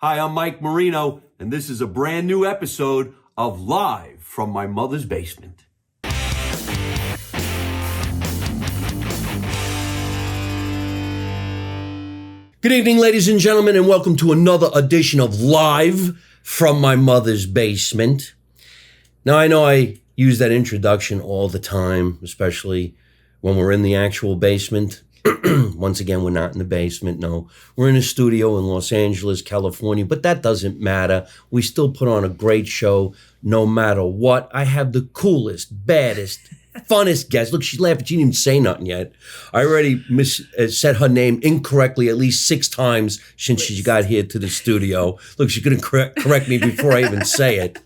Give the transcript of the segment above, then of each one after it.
Hi, I'm Mike Marino, and this is a brand new episode of Live from My Mother's Basement. Good evening, ladies and gentlemen, and welcome to another edition of Live from My Mother's Basement. Now, I know I use that introduction all the time, especially when we're in the actual basement. Once again, we're not in the basement, no. We're in a studio in Los Angeles, California, but that doesn't matter. We still put on a great show no matter what. I have the coolest, baddest, funnest guest. Look, she's laughing. She didn't even say nothing yet. I already said her name incorrectly at least 6 times since she got here to the studio. Look, she's going to correct me before I even say it.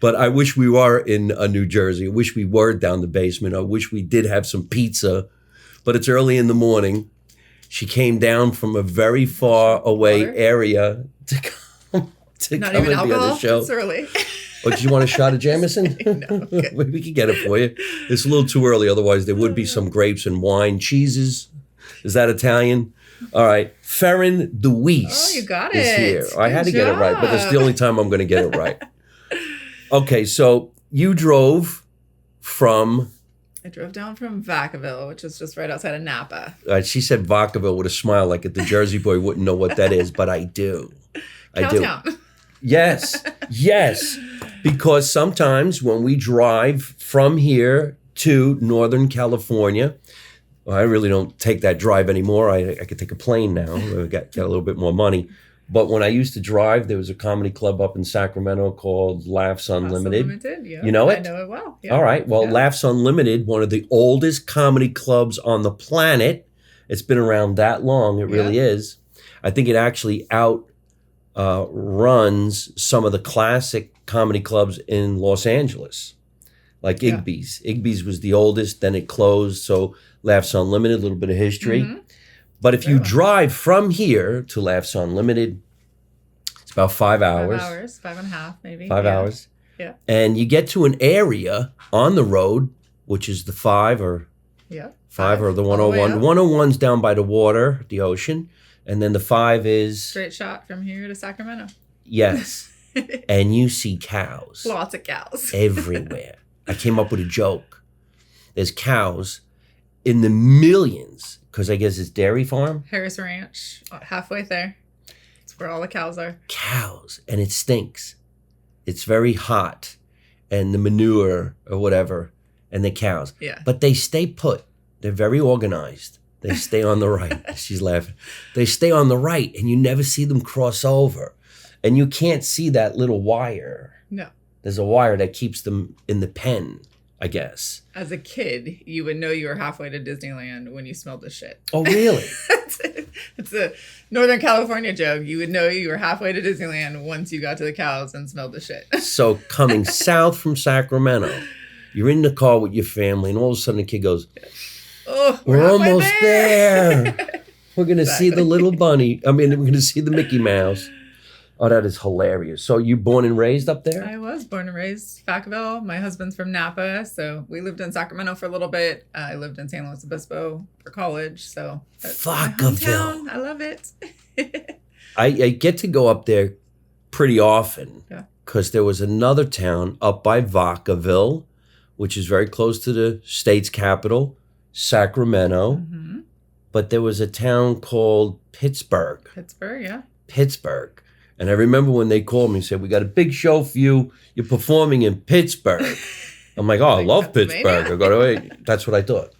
But I wish we were in New Jersey. I wish we were down the basement. I wish we did have some pizza. But it's early in the morning. She came down from a very far away area to come Not and even be alcohol? on the show. It's early. Oh, did you want a shot of Jameson? No, good. We can get it for you. It's a little too early. Otherwise, there would be some grapes and wine. Cheeses. Is that Italian? All right. Fearon DeWeese Oh, you got is it. here. I had to Good get it right, but it's the job. only time I'm going to get it right. Okay, so you drove from... I drove down from Vacaville, which is just right outside of Napa. She said Vacaville with a smile like the Jersey boy wouldn't know what that is, but I do. I do. Cowtown. Yes. Because sometimes when we drive from here to Northern California, I really don't take that drive anymore. I could take a plane now. I got a little bit more money. But when I used to drive, there was a comedy club up in Sacramento called Laughs Unlimited. Yeah. You know it? I know it well. Yeah. All right. Well, Yeah. Laughs Unlimited, one of the oldest comedy clubs on the planet. It's been around that long. It really is. I think it actually runs some of the classic comedy clubs in Los Angeles, like Igby's. Igby's was the oldest, then it closed. So Laughs Unlimited, a little bit of history. Mm-hmm. But if you drive from here to Laughs Unlimited, it's about 5 hours. 5 hours, 5.5 maybe. 5 hours. Yeah. And you get to an area on the road, which is the 5 or Yeah. 5 or the All the way 101. up. The 101's down by the water, the ocean. And then the 5 is, Straight shot from here to Sacramento. yes. And you see cows Lots of cows. everywhere. I came up with a joke. There's cows in the millions, because I guess it's dairy farm. Harris Ranch, halfway there. It's where all the cows are. Cows, and it stinks. It's very hot, and the manure or whatever, and the cows. Yeah. But they stay put. They're very organized. They stay on the right. She's laughing. They stay on the right, and you never see them cross over. And you can't see that little wire. No. There's a wire that keeps them in the pen, I guess. As a kid, you would know you were halfway to Disneyland when you smelled the shit. Oh, really? It's a Northern California joke. You would know you were halfway to Disneyland once you got to the cows and smelled the shit. So coming south from Sacramento, you're in the car with your family, and all of a sudden the kid goes, Oh, we're halfway almost there. We're going to see the little bunny. We're going to see the Mickey Mouse. Oh, that is hilarious. So you born and raised up there? I was born and raised Vacaville. My husband's from Napa, so we lived in Sacramento for a little bit. I lived in San Luis Obispo for college, so that's my Vacaville. hometown. I love it. I get to go up there pretty often Yeah. because there was another town up by Vacaville, which is very close to the state's capital, Sacramento. Mm-hmm. But there was a town called Pittsburgh. Pittsburgh. And I remember when they called me and said, we got a big show for you. You're performing in Pittsburgh. I'm like, oh, I love Pittsburgh. I go, wait, that's what I thought.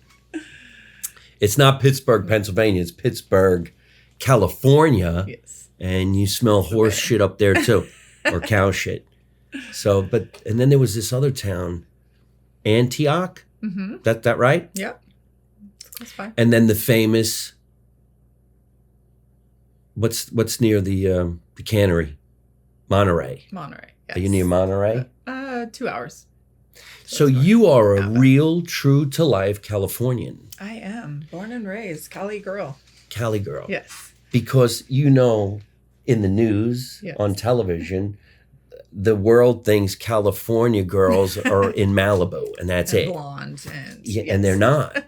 It's not Pittsburgh, Pennsylvania. It's Pittsburgh, California. Yes. And you smell horse shit up there too, or cow shit. So, and then there was this other town, Antioch. Mm-hmm. That right? Yep. That's fine. And then the famous, what's near the cannery? Monterey. Monterey. Yes. Are you near Monterey? 2 hours. So you are a real, true-to-life Californian. I am. Born and raised. Cali girl. Cali girl. Yes. Because in the news, on television, the world thinks California girls are in Malibu, and that's and it. Blonde and And they're not.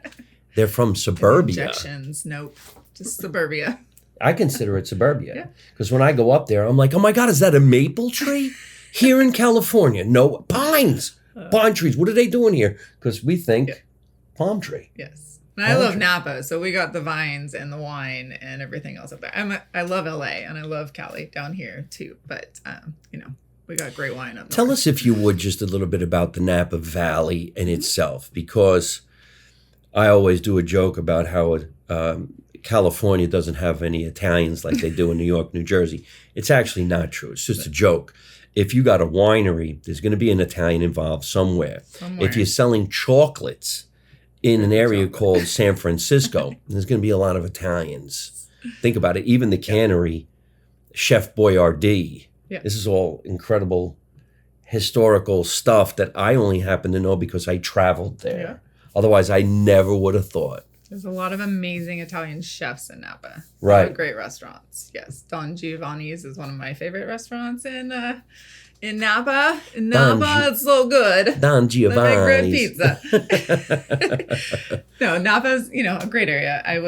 They're from suburbia. Injections. Nope. Just suburbia. I consider it suburbia. Yeah. Because when I go up there, I'm like, oh my God, is that a maple tree? Here in California? No, pines. Pine trees. What are they doing here? Because we think palm tree. Yes. And I love Napa, so we got the vines and the wine and everything else up there. I love LA and I love Cali down here too. But, we got great wine up there. Tell us, if you would, just a little bit about the Napa Valley in itself, because I always do a joke about how California doesn't have any Italians like they do in New York, New Jersey. It's actually not true. It's just a joke. If you got a winery, there's going to be an Italian involved somewhere. If you're selling chocolates in an area called San Francisco, there's going to be a lot of Italians. Think about it. Even the cannery, Chef Boyardee. Yeah. This is all incredible historical stuff that I only happen to know because I traveled there. Yeah. Otherwise, I never would have thought. There's a lot of amazing Italian chefs in Napa. Right. Great restaurants. Yes. Don Giovanni's is one of my favorite restaurants in Napa. In Napa, it's so good. Don Giovanni's. They make great pizza. No, Napa's, a great area. I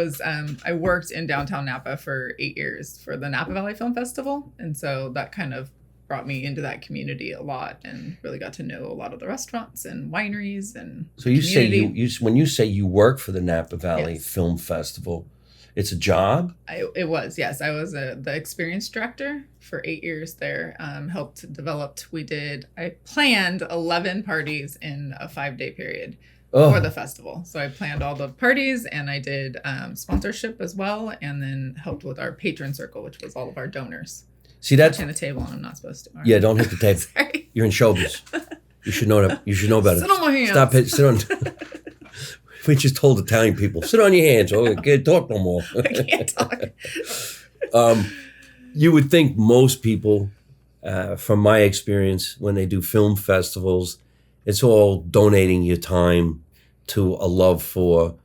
worked in downtown Napa for 8 years for the Napa Valley Film Festival. And so that kind of brought me into that community a lot and really got to know a lot of the restaurants and wineries and so you community. Say when you say you work for the Napa Valley Film Festival, it's a job? It was, yes. I was the experience director for 8 years there. Helped develop. I planned 11 parties in a 5-day period for the festival. So I planned all the parties and I did sponsorship as well, and then helped with our patron circle, which was all of our donors. See, that's on the table, and I'm not supposed to. Yeah, don't hit the table. Sorry. You're in showbiz. You should know that. You should know better. Sit on my hands. Stop it. Sit on. We just told Italian people, sit on your hands. Oh, I can't talk no more. I can't talk. You would think most people, from my experience, when they do film festivals, it's all donating your time to a love for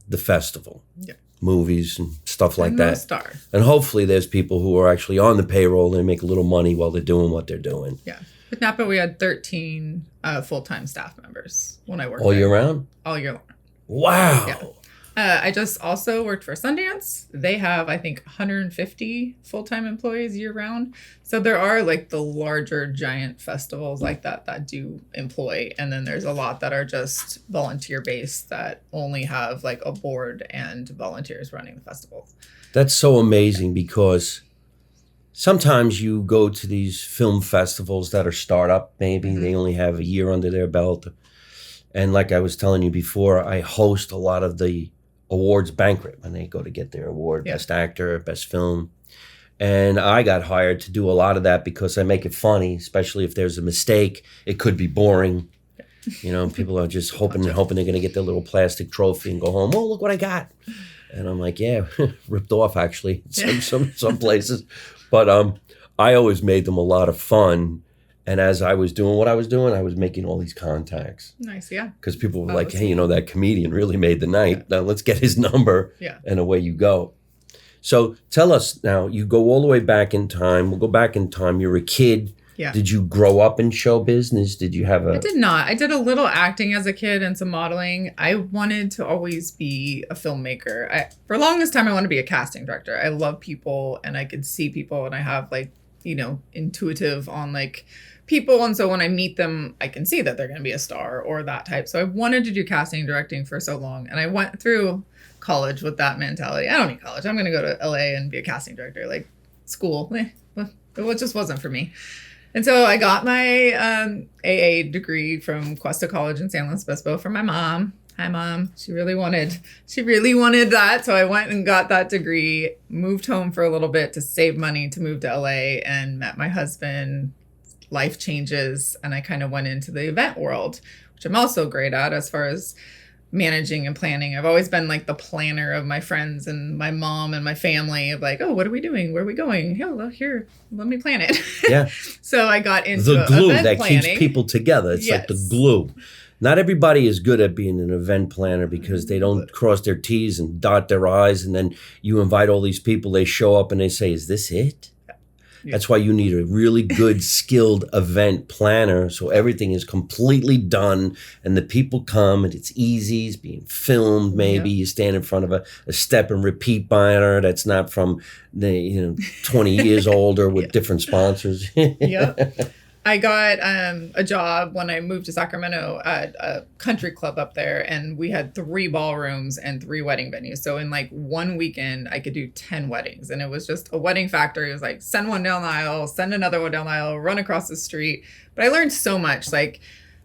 the festival. Yep. Movies and stuff like that. Star. And hopefully there's people who are actually on the payroll and make a little money while they're doing what they're doing. Yeah. With Napa, we had 13 full-time staff members when I worked all year round? All year long. Wow. Yeah. I just also worked for Sundance. They have, I think, 150 full-time employees year-round. So there are like the larger giant festivals like that do employ. And then there's a lot that are just volunteer-based that only have like a board and volunteers running the festivals. That's so amazing because sometimes you go to these film festivals that are startup, maybe. Mm-hmm. They only have a year under their belt. And like I was telling you before, I host a lot of the awards banquet when they go to get their award, Best Actor, Best Film. And I got hired to do a lot of that because I make it funny, especially if there's a mistake. It could be boring. People are just hoping they're going to get their little plastic trophy and go home. Oh, look what I got. And I'm like, yeah, ripped off actually, some places. But I always made them a lot of fun. And as I was doing what I was doing, I was making all these contacts. Nice, yeah. Because people were like, hey, that comedian really made the night. Now let's get his number. Yeah. And away you go. So tell us now, you go all the way back in time. We'll go back in time. You're a kid. Yeah. Did you grow up in show business? Did you have I did not. I did a little acting as a kid and some modeling. I wanted to always be a filmmaker. For the longest time, I wanted to be a casting director. I love people and I could see people and I have intuitive on people. And so when I meet them, I can see that they're going to be a star or that type. So I wanted to do casting and directing for so long. And I went through college with that mentality. I don't need college. I'm going to go to LA and be a casting director. School, it just wasn't for me. And so I got my AA degree from Cuesta College in San Luis Obispo from my mom. Hi, Mom. She really wanted that. So I went and got that degree, moved home for a little bit to save money to move to LA and met my husband. Life changes. And I kind of went into the event world, which I'm also great at as far as managing and planning. I've always been the planner of my friends and my mom and my family of oh, what are we doing? Where are we going? Here, let me plan it. Yeah. So I got into the glue event that planning. keeps people together. It's like the glue. Not everybody is good at being an event planner because they don't cross their T's and dot their I's. And then you invite all these people, they show up and they say, is this it? That's why you need a really good, skilled event planner. So everything is completely done and the people come and it's easy. It's being filmed. Maybe you stand in front of a step and repeat banner that's not from the 20 years older with different sponsors. Yep. I got a job when I moved to Sacramento at a country club up there, and we had 3 ballrooms and 3 wedding venues. So in like one weekend, I could do 10 weddings, and it was just a wedding factory. It was like send one down the aisle, send another one down the aisle, run across the street. But I learned so much, like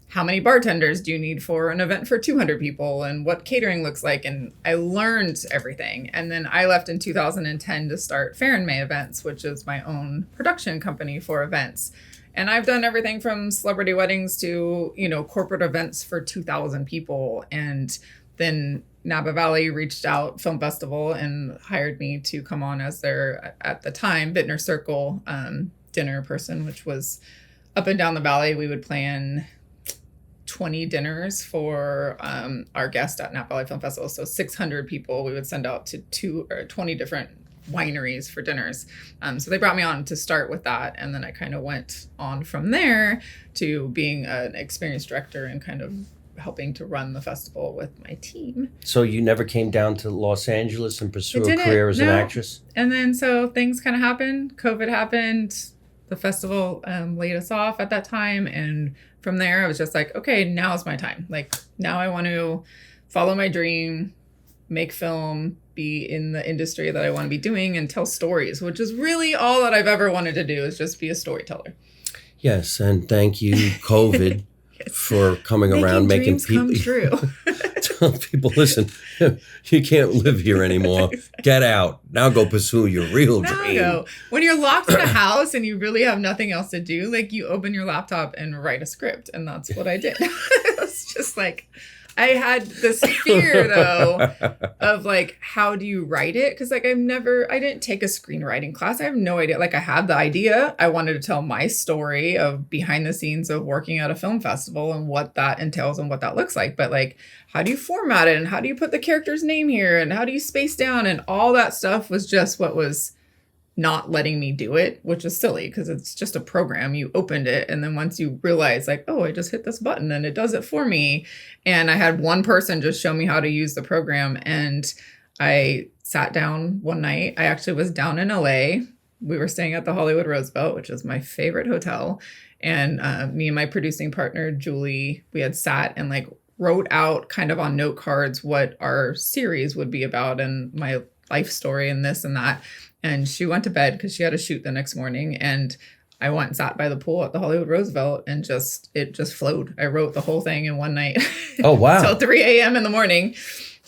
how many bartenders do you need for an event for 200 people and what catering looks like. And I learned everything. And then I left in 2010 to start Fearon May Events, which is my own production company for events. And I've done everything from celebrity weddings to, corporate events for 2,000 people. And then Napa Valley reached out, Film Festival, and hired me to come on as their, at the time, Vintner Circle dinner person, which was up and down the valley. We would plan 20 dinners for our guests at Napa Valley Film Festival. So 600 people we would send out to 20 different wineries for dinners. So they brought me on to start with that. And then I kind of went on from there to being an experienced director and kind of helping to run the festival with my team. So you never came down to Los Angeles and pursue a career as an actress? And then so things kind of happened. COVID happened. The festival laid us off at that time. And from there, I was just like, okay, now's my time. Like, now I want to follow my dream, make film, be in the industry that I want to be doing, and tell stories, which is really all that I've ever wanted to do, is just be a storyteller. Yes, and thank you, COVID, for coming around, making people come true. Tell people, listen, you can't live here anymore. Get out. Now go pursue your real dream. Go. When you're locked in a house and you really have nothing else to do, like, you open your laptop and write a script, and that's what I did. It's just like, I had this fear, though, of like, how do you write it? Because like I didn't take a screenwriting class. I have no idea. Like, I had the idea. I wanted to tell my story of behind the scenes of working at a film festival and what that entails and what that looks like. But like, how do you format it? And how do you put the character's name here? And how do you space down? And all that stuff was just what was not letting me do it, which is silly because it's just a program. You opened it, and then once you realize like, oh, I just hit this button and it does it for me. And I had one person just show me how to use the program, and I sat down one night. I actually was down in LA. We were staying at the Hollywood Roosevelt, which is my favorite hotel. And me and my producing partner, Julie, we had sat and like wrote out kind of on note cards what our series would be about and my life story and this and that. And she went to bed because she had a shoot the next morning. And I went and sat by the pool at the Hollywood Roosevelt, and it just flowed. I wrote the whole thing in one night. Oh, wow. Till 3 a.m. in the morning.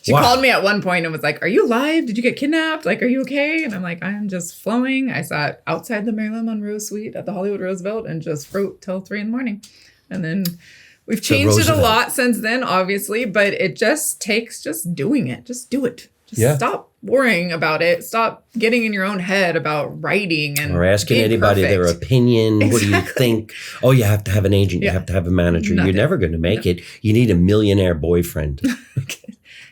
She called me at one point and was like, are you alive? Did you get kidnapped? Like, are you okay? And I'm like, I'm just flowing. I sat outside the Marilyn Monroe suite at the Hollywood Roosevelt and just wrote till 3 in the morning. And then we've changed it a lot since then, obviously, but it just takes just doing it. Just do it. Stop worrying about it. Stop getting in your own head about writing and or asking anybody their opinion. Exactly. What do you think? Oh, you have to have an agent. You have to have a manager. Nothing. You're never going to make it. You need a millionaire boyfriend.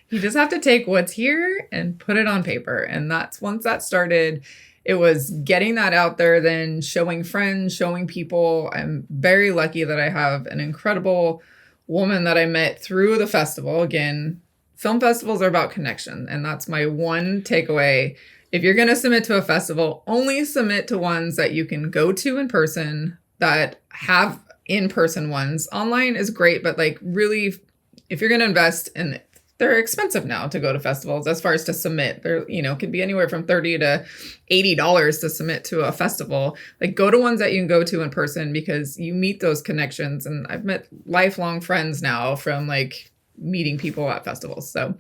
You just have to take what's here and put it on paper. And once that started, it was getting that out there, then showing friends, showing people. I'm very lucky that I have an incredible woman that I met through the festival. Again, film festivals are about connection, and that's my one takeaway. If you're going to submit to a festival, only submit to ones that you can go to in person, that have in-person ones. Online is great, but like really, if you're going to invest in, they're expensive now to go to festivals as far as to submit. They're, could be anywhere from $30 to $80 to submit to a festival. Like, go to ones that you can go to in person because you meet those connections. And I've met lifelong friends now from like meeting people at festivals. So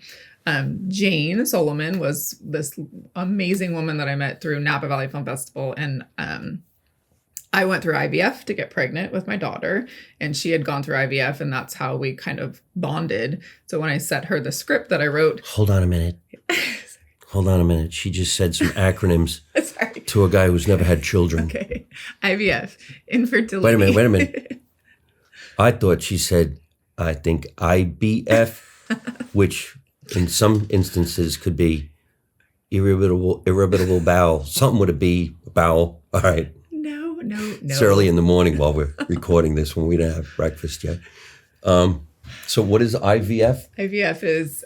Jane Solomon was this amazing woman that I met through Napa Valley Film Festival. And I went through IVF to get pregnant with my daughter, and she had gone through IVF, and that's how we kind of bonded. So when I sent her the script that I wrote. Hold on a minute. She just said some acronyms to a guy who's never had children. Okay. IVF, infertility. Wait a minute. I thought she said, I think IBF, which in some instances could be irritable bowel, something with a B, bowel. All right. It's early in the morning while we're recording this when we don't have breakfast yet. So what is IVF? IVF is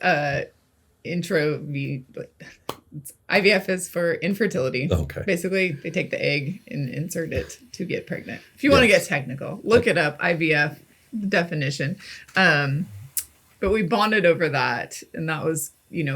IVF is for infertility. Okay. Basically, they take the egg and insert it to get pregnant. If you want to get technical, look it up. IVF definition. But we bonded over that, and that was,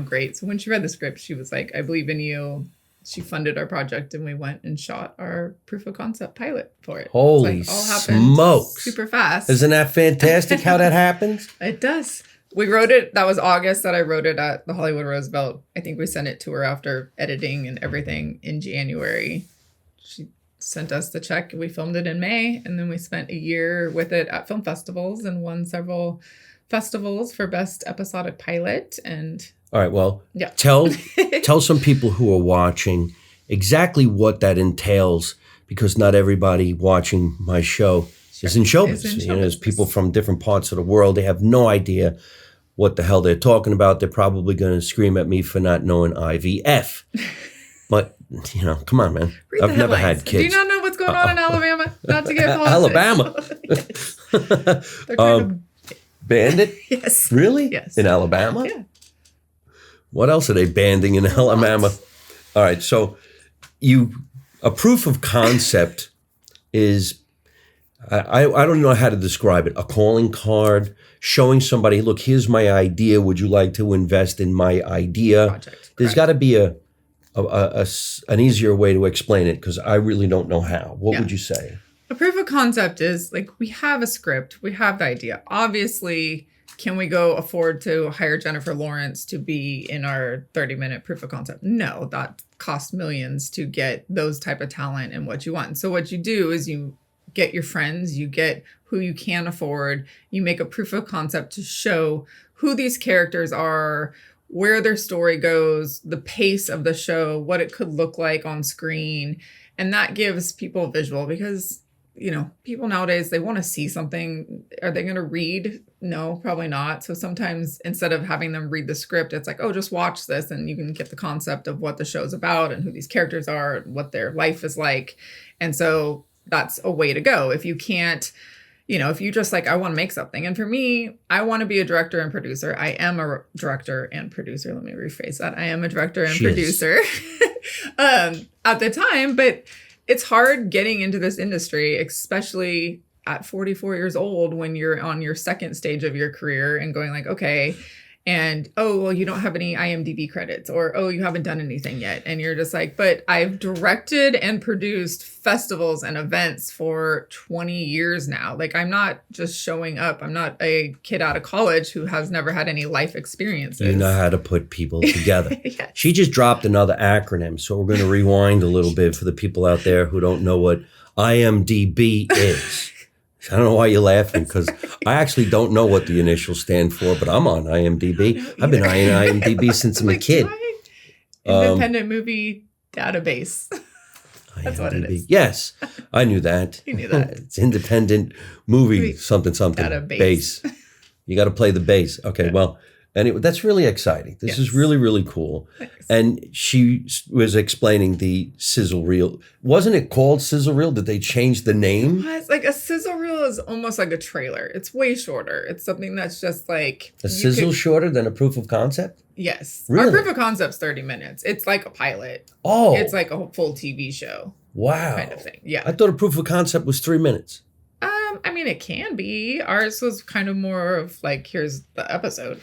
great. So when she read the script, she was like, "I believe in you." She funded our project, and we went and shot our proof of concept pilot for it. Holy smokes! Super fast. Isn't that fantastic how that happens? It does. We wrote it. That was August that I wrote it at the Hollywood Roosevelt. I think we sent it to her after editing and everything in January. She sent us the check. We filmed it in May, and then we spent a year with it at film festivals and won several festivals for best episodic pilot. And all right, well, tell some people who are watching exactly what that entails, because not everybody watching my show is in showbiz. There's people from different parts of the world. They have no idea what the hell they're talking about. They're probably going to scream at me for not knowing IVF. But, come on, man. I've never had kids. Do you not know what's going on in Alabama? Not to get politics. Alabama? They're trying to banned it? Yes. Really? Yes. In Alabama? Yeah. What else are they banning in Alabama? All right, so a proof of concept is, I don't know how to describe it, a calling card, showing somebody, look, here's my idea. Would you like to invest in my idea? Project. There's got to be an easier way to explain it, because I really don't know how. What would you say? A proof of concept is like, we have a script, we have the idea. Obviously, can we go afford to hire Jennifer Lawrence to be in our 30-minute proof of concept? No, that costs millions to get those type of talent and what you want. So what you do is you get your friends, you get who you can afford, you make a proof of concept to show who these characters are, where their story goes, the pace of the show, what it could look like on screen. And that gives people a visual, because people nowadays, they want to see something. Are they going to read? No, probably not. So sometimes instead of having them read the script, it's like, oh, just watch this and you can get the concept of what the show's about and who these characters are and what their life is like. And so that's a way to go. If you can't, if you just like, I want to make something. And for me, I want to be a director and producer. I am a director and producer. Let me rephrase that. I am a director and producer at the time, but it's hard getting into this industry, especially at 44 years old, when you're on your second stage of your career and going like, okay, and, oh, well, you don't have any IMDb credits, or, oh, you haven't done anything yet. And you're just like, but I've directed and produced festivals and events for 20 years now. Like, I'm not just showing up. I'm not a kid out of college who has never had any life experiences. You know how to put people together. Yes. She just dropped another acronym, so we're going to rewind a little bit for the people out there who don't know what IMDb is. I don't know why you're laughing, because I actually don't know what the initials stand for, but I'm on IMDb. I've been on IMDb since I'm a kid. Independent movie database. That's IMDb. what it is. Yes, I knew that. You knew that. It's independent movie something. Database. Bass. You got to play the bass. Okay, Yeah. well, anyway, that's really exciting. This is really, really cool. Thanks. And she was explaining the sizzle reel. Wasn't it called sizzle reel? Did they change the name? It's like a sizzle reel is almost like a trailer. It's way shorter. It's something that's just like A sizzle shorter than a proof of concept? Yes. Really? Our proof of concept's 30 minutes. It's like a pilot. Oh. It's like a full TV show Wow. kind of thing. Yeah. I thought a proof of concept was 3 minutes. I mean, it can be. Ours was kind of more of like, here's the episode.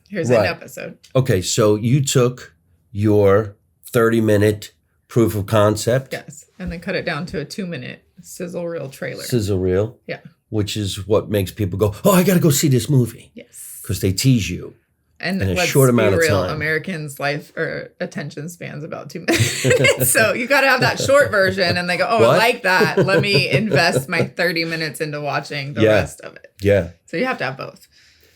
Here's Right. an episode. Okay, so you took your 30-minute proof of concept. Yes. And then cut it down to a 2-minute sizzle reel trailer. Sizzle reel. Yeah. Which is what makes people go, oh, I got to go see this movie. Yes. Because they tease you. And in a let's short be amount of real, time. Americans' life or attention spans about 2 minutes. So you got to have that short version. And they go, oh, What? I like that. Let me invest my 30 minutes into watching the rest of it. Yeah. So you have to have both.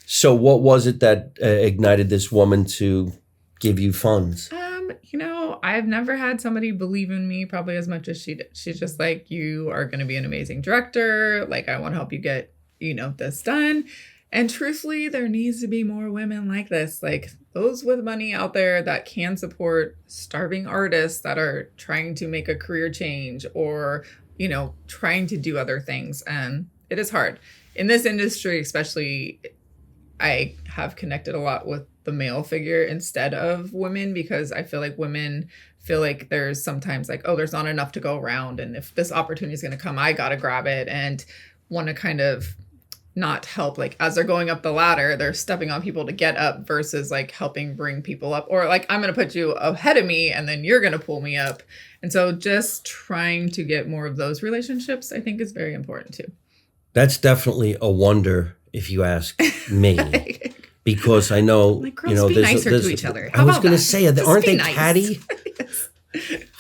So what was it that ignited this woman to give you funds? I've never had somebody believe in me probably as much as she did. She's just like, you are going to be an amazing director. Like, I want to help you get, this done. And truthfully, there needs to be more women like this, like those with money out there that can support starving artists that are trying to make a career change, or trying to do other things. And it is hard. In this industry, especially, I have connected a lot with the male figure instead of women, because I feel like women feel like there's sometimes like, oh, there's not enough to go around. And if this opportunity is going to come, I got to grab it, and want to kind of not help. Like as they're going up the ladder, they're stepping on people to get up versus like helping bring people up, or like, I'm going to put you ahead of me and then you're going to pull me up. And so just trying to get more of those relationships, I think, is very important too. That's definitely a wonder, if you ask me. Because I know, like, girls, be nicer to each other. How I was going to say, aren't they nice. catty? Yes.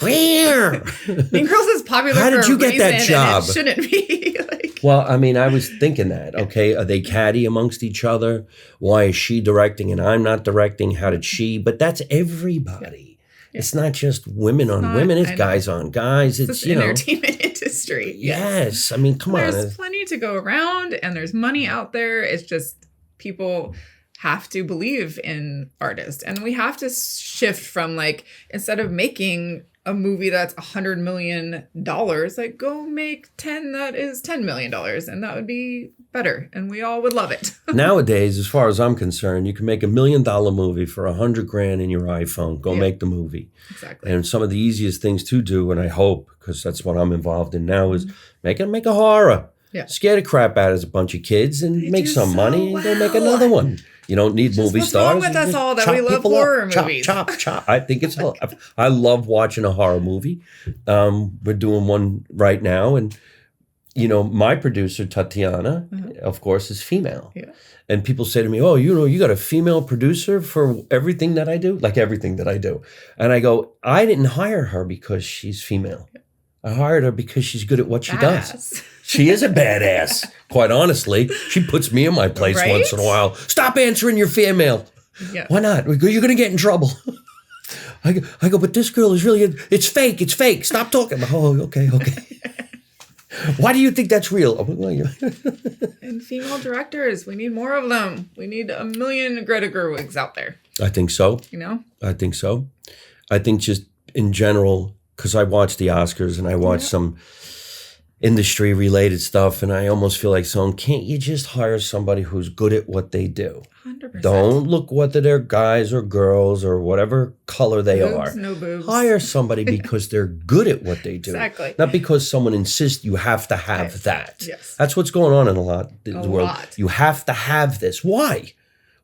Where? Mean Girls is popular. How did for you a get that reason, job? And it shouldn't be. Like, well, I mean, I was thinking that. Okay, are they catty amongst each other? Why is she directing and I'm not directing? How did she? But that's everybody. Yeah. It's not just women on women. It's guys on guys. It's the entertainment industry. Yes. I mean, come on. There's plenty to go around, and there's money out there. It's just people have to believe in artists, and we have to shift from like, instead of making a movie that's $100 million, like go make 10 that is $10 million, and that would be better, and we all would love it. Nowadays, as far as I'm concerned, you can make $1 million movie for $100,000 in your iPhone. Go make the movie. Exactly. And some of the easiest things to do, and I hope, because that's what I'm involved in now, is make a horror. Yeah. Scare the crap out of a bunch of kids and make some money and go make another one. You don't need movie what's stars. What's wrong with us all that we love horror movies? Chop. I think it's I love watching a horror movie. We're doing one right now, and my producer Tatiana, of course, is female. Yeah. And people say to me, "Oh, you got a female producer for everything that I do?" Like everything that I do. And I go, "I didn't hire her because she's female. I hired her because she's good at what she does." She is a badass. Quite honestly, she puts me in my place once in a while. Stop answering your fan mail. Yeah. Why not? You're going to get in trouble. I go, but this girl is really, it's fake. It's fake. Stop talking. Oh, okay. Why do you think that's real? And female directors, we need more of them. We need 1 million Greta Gerwigs out there. I think so. I think so. I think just in general, because I watch the Oscars and I watch some industry related stuff, and I almost feel like can't you just hire somebody who's good at what they do? 100%. Don't look whether they're guys or girls or whatever color they boobs, are. No boobs. Hire somebody because they're good at what they do. Exactly. Not because someone insists you have to have that. Yes. That's what's going on in the world. You have to have this. Why?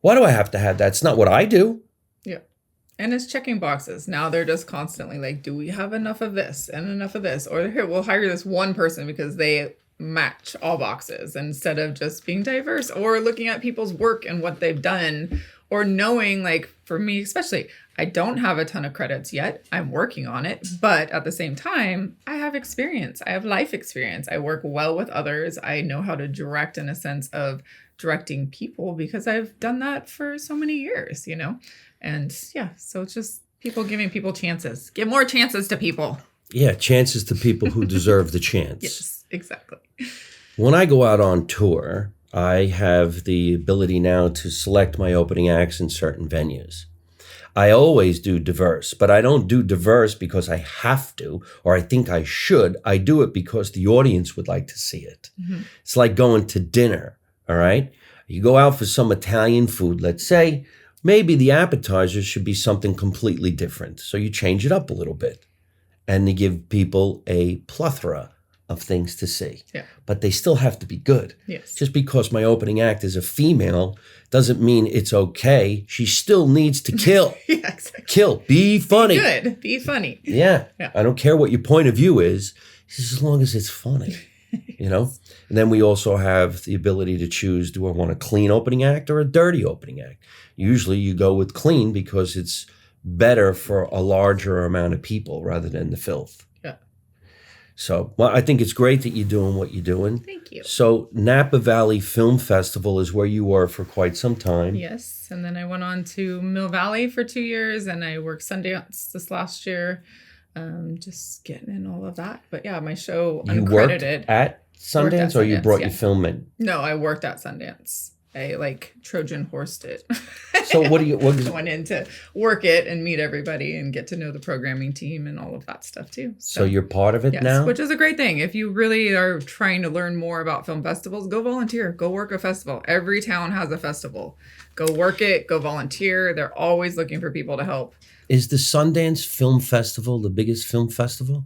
Why do I have to have that? It's not what I do. Yeah. And it's checking boxes. Now they're just constantly like, do we have enough of this and enough of this? Or here, we'll hire this one person because they match all boxes, instead of just being diverse or looking at people's work and what they've done, or knowing, like for me especially, I don't have a ton of credits yet. I'm working on it. But at the same time, I have experience. I have life experience. I work well with others. I know how to direct in a sense of directing people because I've done that for so many years, And so it's just people giving people chances. Give more chances to people. Yeah, chances to people who deserve the chance. Yes, exactly. When I go out on tour, I have the ability now to select my opening acts in certain venues. I always do diverse, but I don't do diverse because I have to or I think I should. I do it because the audience would like to see it. Mm-hmm. It's like going to dinner, all right? You go out for some Italian food, let's say. Maybe the appetizers should be something completely different. So you change it up a little bit and you give people a plethora of things to see. Yeah. But they still have to be good. Yes. Just because my opening act is a female doesn't mean it's okay. She still needs to kill. Yeah, exactly. Kill. Be funny. Be good. Be funny. Yeah. I don't care what your point of view is, as long as it's funny. And then we also have the ability to choose, do I want a clean opening act or a dirty opening act? Usually you go with clean because it's better for a larger amount of people rather than the filth. Yeah. So, I think it's great that you're doing what you're doing. Thank you. So Napa Valley Film Festival is where you were for quite some time. Yes. And then I went on to Mill Valley for 2 years, and I worked Sundance this last year. Just getting in all of that. But yeah, my show uncredited. You worked at Sundance, or you brought your film in? No, I worked at Sundance. I like Trojan horsed it. So what is went in to work it and meet everybody and get to know the programming team and all of that stuff too. So you're part of it now? Which is a great thing. If you really are trying to learn more about film festivals, go volunteer. Go work a festival. Every town has a festival. Go work it. Go volunteer. They're always looking for people to help. Is the Sundance Film Festival the biggest film festival?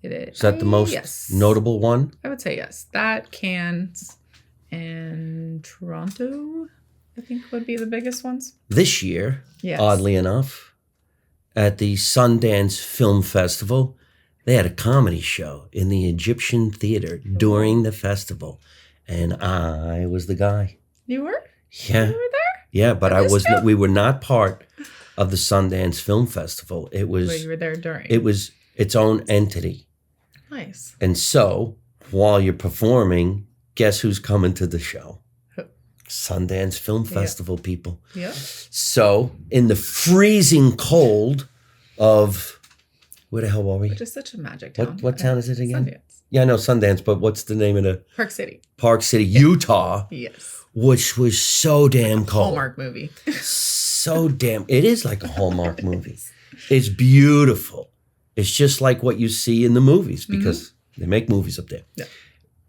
It is. Is that the most notable one? I would say yes. That, Cannes, and Toronto, I think, would be the biggest ones. This year, yes. Oddly enough, at the Sundance Film Festival, they had a comedy show in the Egyptian Theater during the festival. And I was the guy. You were? Yeah. You were there? Yeah, but I was not, we were not part of the Sundance Film Festival. It was. But you were there during. It was its own entity. Nice. And so, while you're performing, guess who's coming to the show? Sundance Film Festival people. Yeah. So, in the freezing cold of, where the hell were we? Which is such a magic town. What town is it again? Sundance. Yeah, I know Sundance, but what's the name of the? Park City. Park City, Utah. Yes. Which was so damn cold. Hallmark movie. So damn, it is like a Hallmark movie. It's beautiful. It's just like what you see in the movies because they make movies up there. Yeah.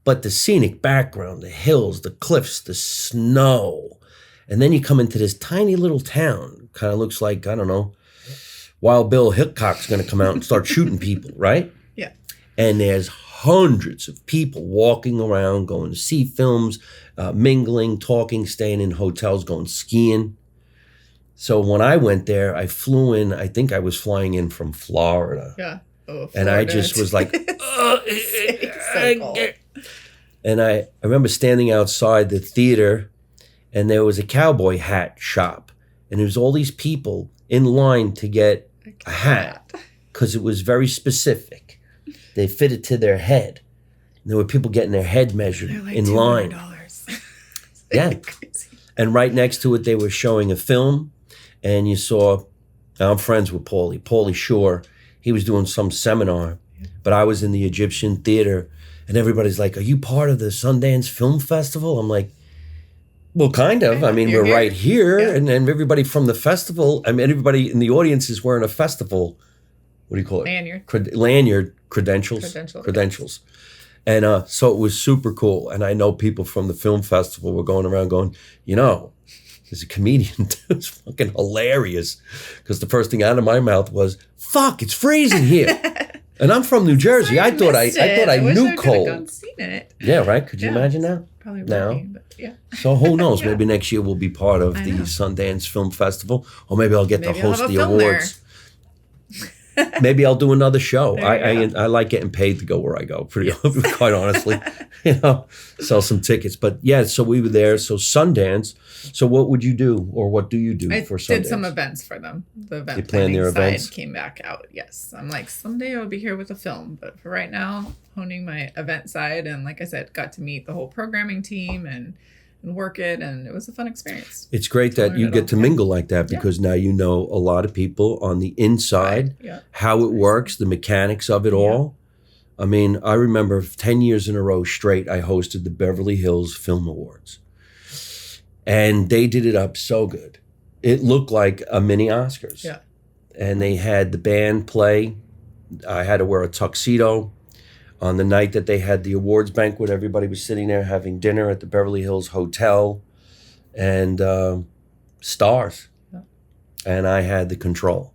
But the scenic background, the hills, the cliffs, the snow. And then you come into this tiny little town. Kind of looks like, I don't know, Wild Bill Hickok's going to come out and start shooting people, right? Yeah. And there's hundreds of people walking around, going to see films, mingling, talking, staying in hotels, going skiing. So when I went there, I flew in, I think I was flying in from Florida. Yeah. Oh, Florida. And I just was like, and I remember standing outside the theater and there was a cowboy hat shop. And there was all these people in line to get a hat because it was very specific. They fit it to their head. And there were people getting their head measured like in line. Yeah. Crazy. And right next to it, they were showing a film. And you saw, I'm friends with Paulie Shore. He was doing some seminar, but I was in the Egyptian Theater. And everybody's like, are you part of the Sundance Film Festival? I'm like, well, kind of. I mean, we're here. Right here. Yeah. And then everybody from the festival, I mean, everybody in the audience is wearing a festival, what do you call it? Lanyard. Lanyard, credentials. And so it was super cool. And I know people from the film festival were going around going, you know, as a comedian, it's fucking hilarious. Because the first thing out of my mouth was, fuck, it's freezing here. And I'm from New Jersey. I thought I knew cold. Seen it. Yeah, right? Could you imagine that? Probably now. Working, but yeah. So who knows? Maybe next year we'll be part of the Sundance Film Festival. Or maybe I'll get to host the awards. Maybe I'll do another show. I like getting paid to go where I go, quite honestly. You know, sell some tickets. But yeah, so we were there. So Sundance. So what would you do, or what do you do for Sundance? I did some events for them. The event planning their side events? Came back out. Yes, I'm like, someday I'll be here with a film, but for right now, honing my event side. And like I said, got to meet the whole programming team and work it, and it was a fun experience. It's great that you get to mingle like that because now you know a lot of people on the inside, how it works, the mechanics of it all. I mean, I remember 10 years in a row straight, I hosted the Beverly Hills Film Awards. And they did it up so good. It looked like a mini Oscars. Yeah. And they had the band play. I had to wear a tuxedo. On the night that they had the awards banquet, everybody was sitting there having dinner at the Beverly Hills Hotel, and stars. Yeah. And I had the control.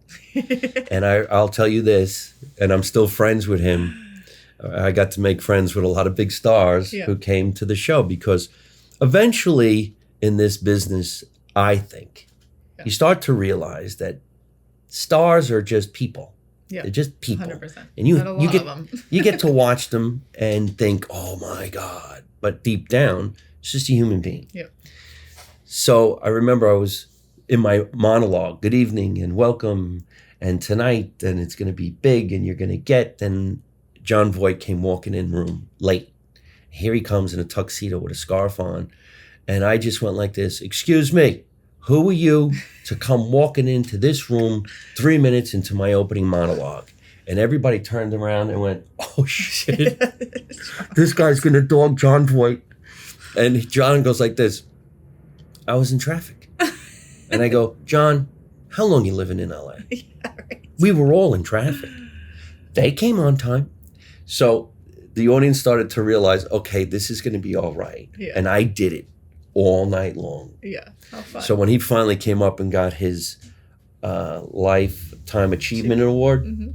And I'll tell you this, and I'm still friends with him. I got to make friends with a lot of big stars who came to the show because eventually in this business, I think, you start to realize that stars are just people. Yeah, they're just people. 100%. And you get to watch them and think, oh my God. But deep down, it's just a human being. Yeah. So I remember I was in my monologue, good evening and welcome. And tonight, and it's going to be big and you're going to get. Then John Voight came walking in room late. Here he comes in a tuxedo with a scarf on. And I just went like this, excuse me. Who are you to come walking into this room 3 minutes into my opening monologue? And everybody turned around and went, oh, shit. This guy's going to dog John Voight. And John goes like this. I was in traffic. And I go, John, how long you living in LA? Yeah, right. We were all in traffic. They came on time. So the audience started to realize, okay, this is going to be all right. Yeah. And I did it all night long. Yeah. How fun. So when he finally came up and got his Lifetime Achievement Award, Mm-hmm.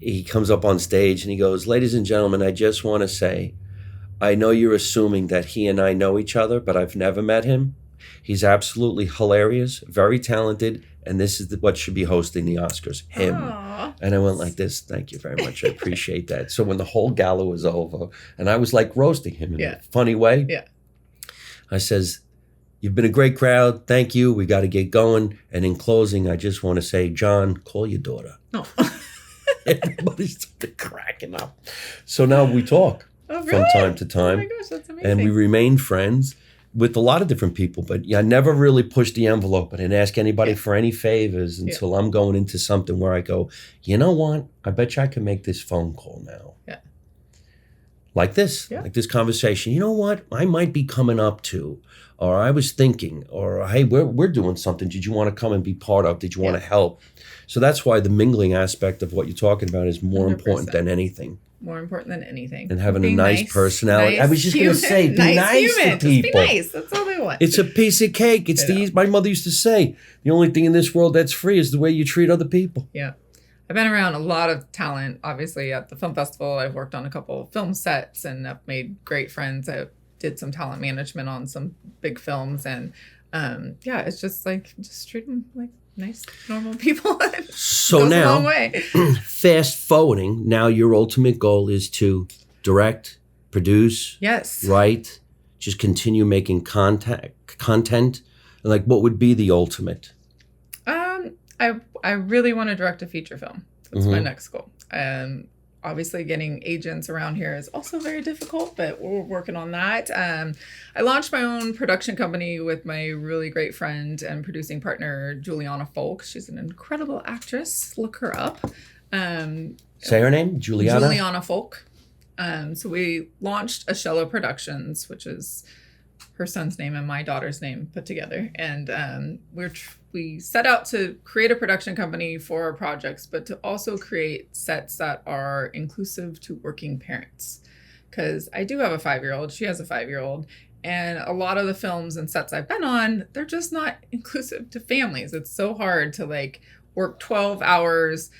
he comes up on stage and he goes, ladies and gentlemen, I just want to say, I know you're assuming that he and I know each other, but I've never met him. He's absolutely hilarious, very talented, and this is what should be hosting the Oscars, him. Aww. And I went like this, thank you very much, I appreciate that. So when the whole gala was over, and I was like roasting him in a funny way, I says, you've been a great crowd, thank you, we got to get going. And in closing, I just want to say, John, call your daughter. Oh. Everybody started cracking up. So now we talk from time to time. Oh my gosh, that's amazing. And we remain friends with a lot of different people. But I never really pushed the envelope. I didn't ask anybody for any favors until I'm going into something where I go, you know what? I bet you I can make this phone call now. Yeah. Like this, like this conversation. You know what? I might be coming up to, or I was thinking, or hey, we're doing something. Did you want to come and be part of? Did you want to help? So that's why the mingling aspect of what you're talking about is more 100%. important than anything. More important than anything. And having a nice personality. I was just going to say, be nice to people. Just be nice. That's all they want. It's a piece of cake. It's my mother used to say, the only thing in this world that's free is the way you treat other people. Yeah. I've been around a lot of talent, obviously, at the film festival. I've worked on a couple of film sets and I've made great friends. I did some talent management on some big films. And it's just like, just treat them like nice, normal people. So goes now, a long way. fast forwarding, now your ultimate goal is to direct, produce, write, just continue making content. Like, what would be the ultimate? I really want to direct a feature film. That's my next goal. Obviously, getting agents around here is also very difficult, but we're working on that. I launched my own production company with my really great friend and producing partner, Juliana Folk. She's an incredible actress. Look her up. Say her name, Juliana? Juliana Folk. So we launched Ashello Productions, which is her son's name and my daughter's name put together. And we set out to create a production company for our projects, but to also create sets that are inclusive to working parents. Because I do have a 5-year-old, she has a 5-year-old, and a lot of the films and sets I've been on, they're just not inclusive to families. It's so hard to like work 12 hours,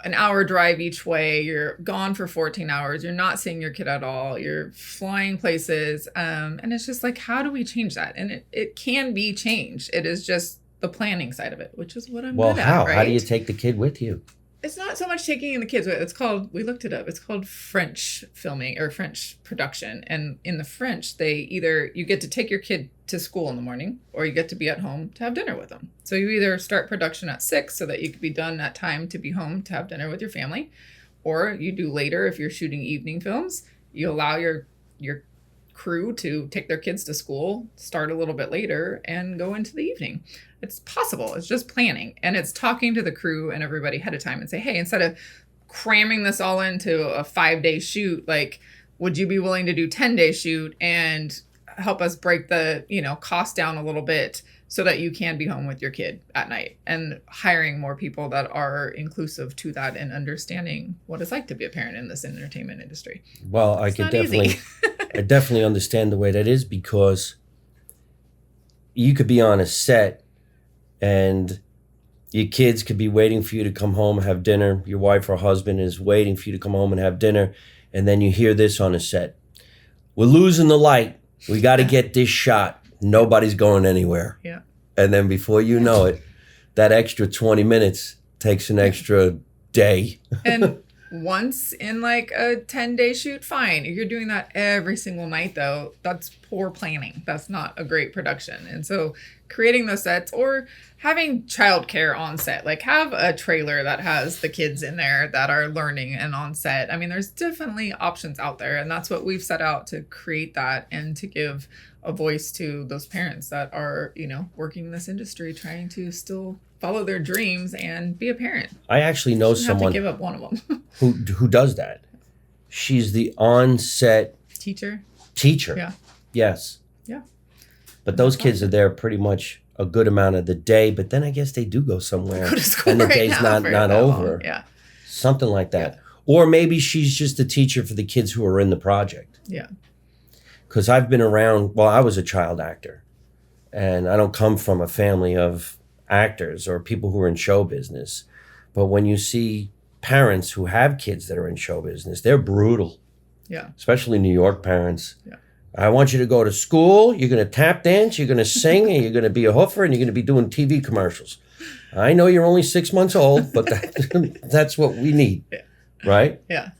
an hour drive each way. You're gone for 14 hours. You're not seeing your kid at all. You're flying places. And it's just like, how do we change that? And it can be changed. It is just the planning side of it, which is what I'm good at, how? right? How do you take the kid with you? It's not so much taking in the kids. It's called, we looked it up, it's called French filming or French production. And in the French, you get to take your kid to school in the morning or you get to be at home to have dinner with them. So you either start production at 6 so that you could be done at time to be home to have dinner with your family, or you do later if you're shooting evening films. You allow your crew to take their kids to school, start a little bit later, and go into the evening. It's possible. It's just planning. And it's talking to the crew and everybody ahead of time and say, hey, instead of cramming this all into a 5-day shoot, like, would you be willing to do 10-day shoot and help us break the, cost down a little bit so that you can be home with your kid at night, and hiring more people that are inclusive to that and understanding what it's like to be a parent in this entertainment industry. Well, I definitely understand the way that is, because you could be on a set and your kids could be waiting for you to come home and have dinner. Your wife or husband is waiting for you to come home and have dinner. And then you hear this on a set. We're losing the light. We got to get this shot. Nobody's going anywhere. Yeah. And then before you know it, that extra 20 minutes takes an extra day. And once in like a 10-day shoot, fine. If you're doing that every single night, though, that's poor planning. That's not a great production. And so creating those sets, or having childcare on set, like have a trailer that has the kids in there that are learning and on set. I mean, there's definitely options out there. And that's what we've set out to create, that and to give a voice to those parents that are, working in this industry, trying to still follow their dreams and be a parent. I actually know someone have to give up one of them. who does that. She's the on-set teacher. Yeah. Yes. Yeah. But those kids are there pretty much a good amount of the day. But then I guess they do go somewhere, Go to school and the right day's now not for not that long. over. Yeah. Something like that. Or maybe she's just a teacher for the kids who are in the project. Yeah. Because I've been around. Well, I was a child actor, and I don't come from a family of actors or people who are in show business. But when you see parents who have kids that are in show business, they're brutal. Yeah. Especially New York parents. Yeah. I want you to go to school. You're going to tap dance. You're going to sing. And you're going to be a hoofer. And you're going to be doing TV commercials. I know you're only 6 months old, but that's what we need. Yeah. Right? Yeah.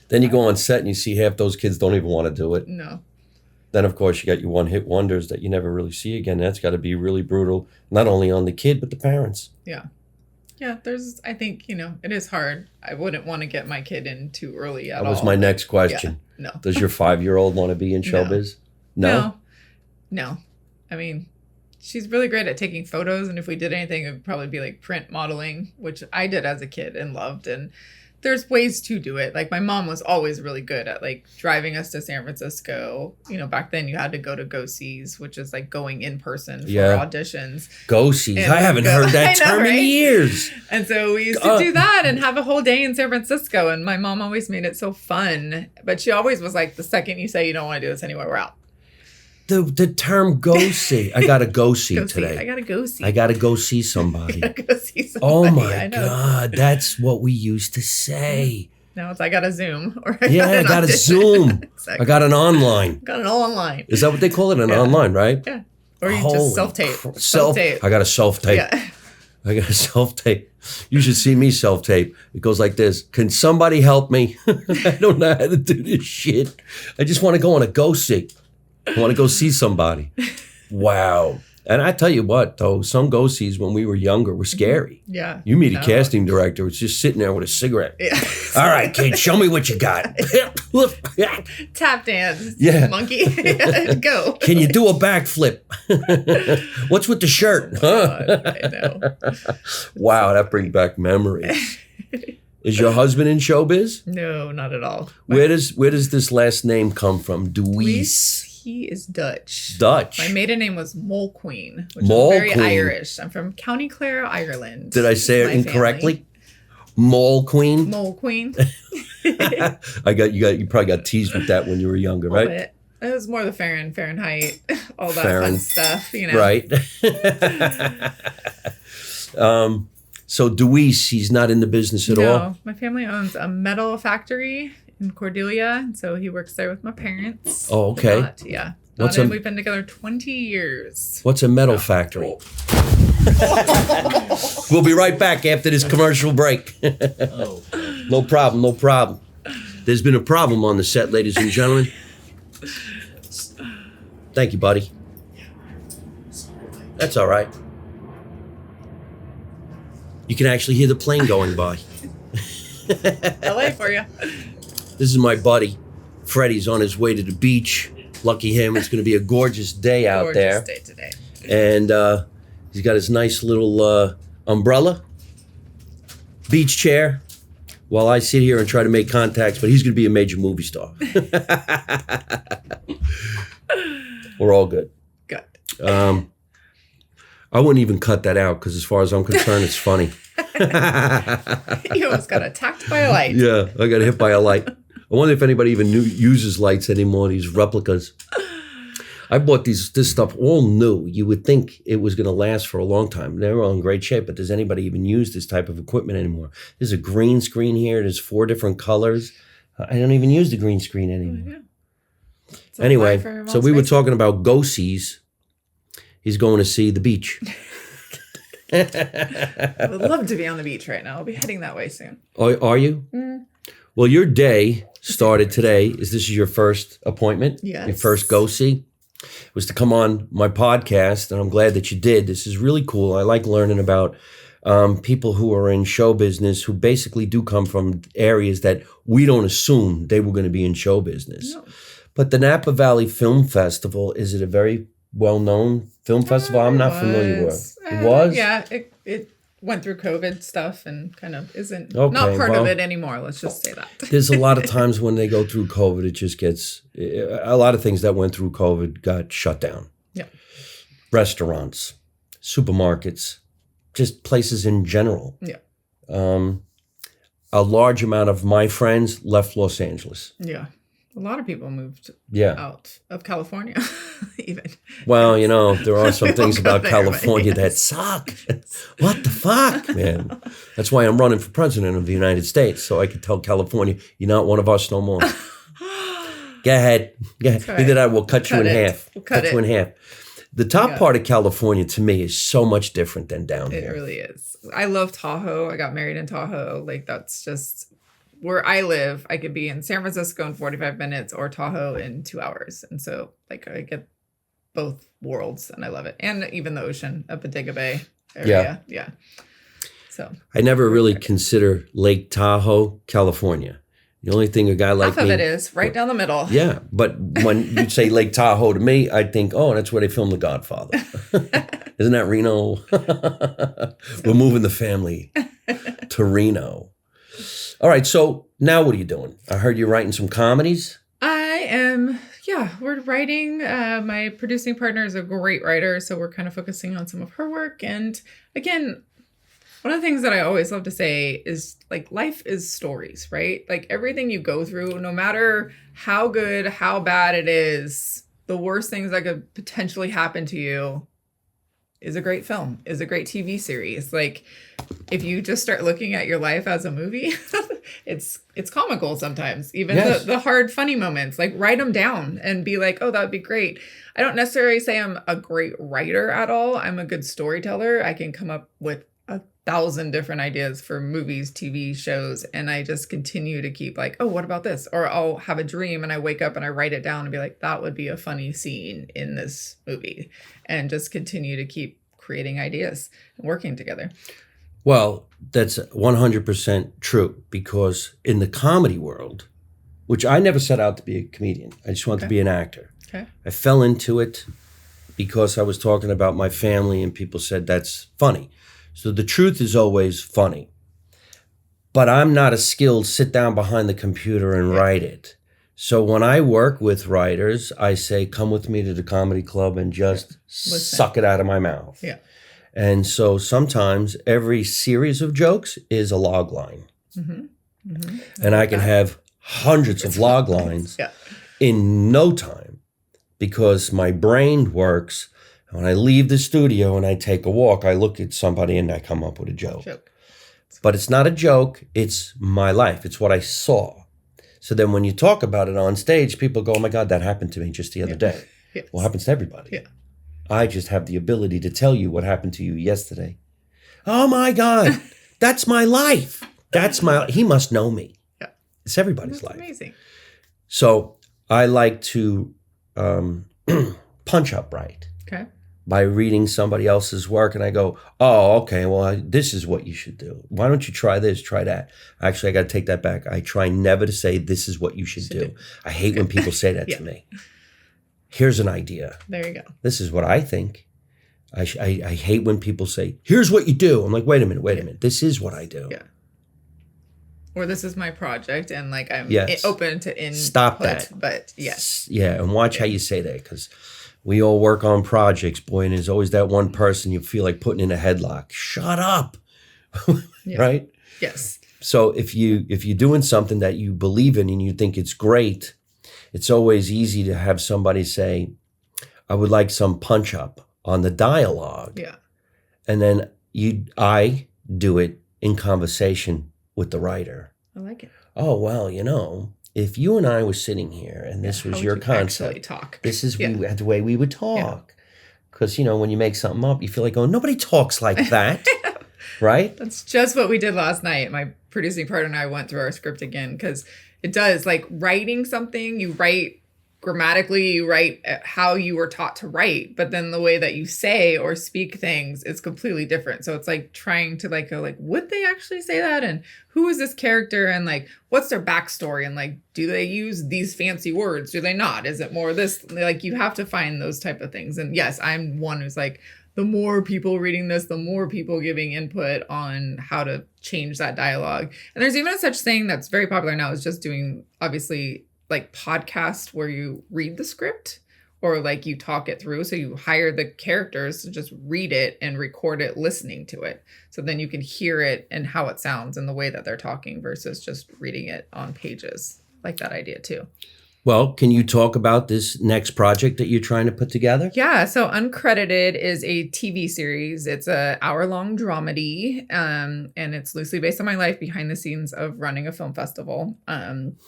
Then you go on set and you see half those kids don't even want to do it. No. Then, of course, you got your one-hit wonders that you never really see again. That's got to be really brutal, not only on the kid, but the parents. Yeah. Yeah, I think, it is hard. I wouldn't want to get my kid in too early at all. That was my next question. Yeah, no. Does your 5-year-old want to be in showbiz? No? No. I mean, she's really great at taking photos. And if we did anything, it would probably be like print modeling, which I did as a kid and loved. And there's ways to do it. Like my mom was always really good at like driving us to San Francisco. Back then you had to go to go-sees, which is like going in person for auditions. Go-sees. And I haven't heard that term in years. And so we used to do that and have a whole day in San Francisco. And my mom always made it so fun. But she always was like, the second you say you don't want to do this anyway, we're out. The term go-see. I got to go-see today. I got to go-see. I got to go see somebody. I got to go see somebody. Oh, my God. That's what we used to say. Now it's I got to Zoom. Or I got to Zoom. Exactly. I got an online. Got an online. Is that what they call it? An online, right? Yeah. Or you just self-tape. Self-tape. I got a self-tape. Yeah. I got a self-tape. You should see me self-tape. It goes like this. Can somebody help me? I don't know how to do this shit. I just want to go on a go-see. I want to go see somebody. Wow. And I tell you what, though, some go-sees when we were younger were scary. Yeah. You meet a casting director, it's just sitting there with a cigarette. Yeah. All right, kid, show me what you got. Tap dance. Yeah. Monkey. Go. Can you do a backflip? What's with the shirt? Huh? I know. Wow, that brings back memories. Is your husband in showbiz? No, not at all. Where does this last name come from? DeWeese. He is Dutch. Dutch. My maiden name was Mole Queen, which is very Irish. I'm from County Clare, Ireland. Did I say it incorrectly? Mole Queen. Mole Queen. You probably got teased with that when you were younger, right? A bit. It was more the Fahrenheit, all that fun stuff, Right. So DeWeese, he's not in the business at all? No, my family owns a metal factory in Cordelia, so he works there with my parents. Oh, okay. We've been together 20 years. What's a metal factory? We'll be right back after this commercial break. No problem. There's been a problem on the set, ladies and gentlemen. Thank you, buddy. That's all right. You can actually hear the plane going by. LA for you. This is my buddy. Freddie's on his way to the beach. Lucky him. It's going to be a gorgeous day out there. Gorgeous day today. And he's got his nice little umbrella, beach chair, while I sit here and try to make contacts, but he's going to be a major movie star. We're all good. Good. I wouldn't even cut that out because as far as I'm concerned, it's funny. You almost got attacked by a light. Yeah, I got hit by a light. I wonder if anybody even uses lights anymore, these replicas. I bought this stuff all new. You would think it was going to last for a long time. They're all in great shape, but does anybody even use this type of equipment anymore? There's a green screen here. There's 4 different colors. I don't even use the green screen anymore. Yeah. Anyway, so we were talking about go-sees. He's going to see the beach. I would love to be on the beach right now. I'll be heading that way soon. Are you? Mm. Well, your day started today. This is your first appointment? Yes. Your first go-see? Was to come on my podcast, and I'm glad that you did. This is really cool. I like learning about people who are in show business who basically do come from areas that we don't assume they were going to be in show business. No. But the Napa Valley Film Festival, is it a very well-known film festival? I'm not familiar with. It was? Yeah, it went through COVID stuff and kind of isn't not part of it anymore. Let's just say that. There's a lot of times when they go through COVID, it just gets, a lot of things that went through COVID got shut down. Yeah. restaurants, supermarkets, just places in general. Yeah. A large amount of my friends left Los Angeles. Yeah. A lot of people moved Yeah. out of California, even. Well, you know, there are some things won't go about there, California but that yes. suck. What the fuck, man? That's why I'm running for president of the United States, so I can tell California, you're not one of us no more. Go ahead. That's right. Either that, we'll cut you Cut in it. half. We'll cut you in it. half. The top Yeah. part of California, to me, is so much different than down It here. really is. I love Tahoe. I got married in Tahoe. Like, that's just where I live. I could be in San Francisco in 45 minutes or Tahoe in 2 hours. And so, like, I get both worlds and I love it. And even the ocean up at Bodega Bay area. Yeah. So I never really consider Lake Tahoe, California. The only thing a guy like half me... of it is right down the middle. Yeah, but when you say Lake Tahoe to me, I think, oh, that's where they filmed The Godfather. Isn't that Reno? We're moving the family to Reno. All right, so now what are you doing? I heard you're writing some comedies. I am, we're writing. My producing partner is a great writer, so we're kind of focusing on some of her work. And again, one of the things that I always love to say is, like, life is stories, right? Like, everything you go through, no matter how good, how bad it is, the worst things that could potentially happen to you is a great film, is a great TV series. Like, if you just start looking at your life as a movie, it's comical sometimes. Even Yes. the hard, funny moments, like, write them down and be like, oh, that would be great. I don't necessarily say I'm a great writer at all. I'm a good storyteller. I can come up with 1,000 different ideas for movies, TV shows, and I just continue to keep like, oh, what about this? Or I'll have a dream and I wake up and I write it down and be like, that would be a funny scene in this movie, and just continue to keep creating ideas and working together. Well, that's 100% true, because in the comedy world, which I never set out to be a comedian, I just wanted to be an actor. Okay. I fell into it because I was talking about my family and people said that's funny. So the truth is always funny. But I'm not a skilled sit down behind the computer and write it. So when I work with writers, I say, come with me to the comedy club and just suck it out of my mouth. Yeah. And so sometimes every series of jokes is a log line. Mm-hmm. Mm-hmm. And I can have hundreds of log lines in no time, because my brain works. When I leave the studio and I take a walk, I look at somebody and I come up with a joke. But it's not a joke. It's my life. It's what I saw. So then when you talk about it on stage, people go, oh my God, that happened to me just the other day. Yes. Well, it happens to everybody. Yeah. I just have the ability to tell you what happened to you yesterday. Oh my God, that's my life. He must know me. Yeah. It's everybody's life. Amazing. So I like to punch up right. Okay. By reading somebody else's work, and I go, oh, okay, well, this is what you should do. Why don't you try this, try that? Actually, I got to take that back. I try never to say this is what you should do. I hate when people say that to me. Here's an idea. There you go. This is what I think. I hate when people say, here's what you do. I'm like, wait a minute. This is what I do. Yeah. Or this is my project, and like I'm open to input. Stop that. But yes. Yeah, and watch how you say that, because we all work on projects, boy, and there's always that one person you feel like putting in a headlock. Shut up. Right? Yes. So if you're doing something that you believe in and you think it's great, it's always easy to have somebody say, I would like some punch up on the dialogue. Yeah. And then I do it in conversation with the writer. I like it. Oh, well, if you and I were sitting here and this was your concept, this is the way we would talk. Because, when you make something up, you feel like, oh, nobody talks like that. Right? That's just what we did last night. My producing partner and I went through our script again, because it does, like, writing something, you write grammatically, you write how you were taught to write, but then the way that you say or speak things is completely different. So it's like trying to like go like, would they actually say that? And who is this character? And like, what's their backstory? And like, do they use these fancy words? Do they not? Is it more this? Like, you have to find those type of things. And yes, I'm one who's like, the more people reading this, the more people giving input on how to change that dialogue. And there's even a such thing that's very popular now, is just doing, obviously, like podcast where you read the script, or like you talk it through. So you hire the characters to just read it and record it listening to it. So then you can hear it and how it sounds and the way that they're talking versus just reading it on pages. Like that idea too. Well, can you talk about this next project that you're trying to put together? Yeah, so Uncredited is a TV series. It's an hour-long dramedy, and it's loosely based on my life behind the scenes of running a film festival. And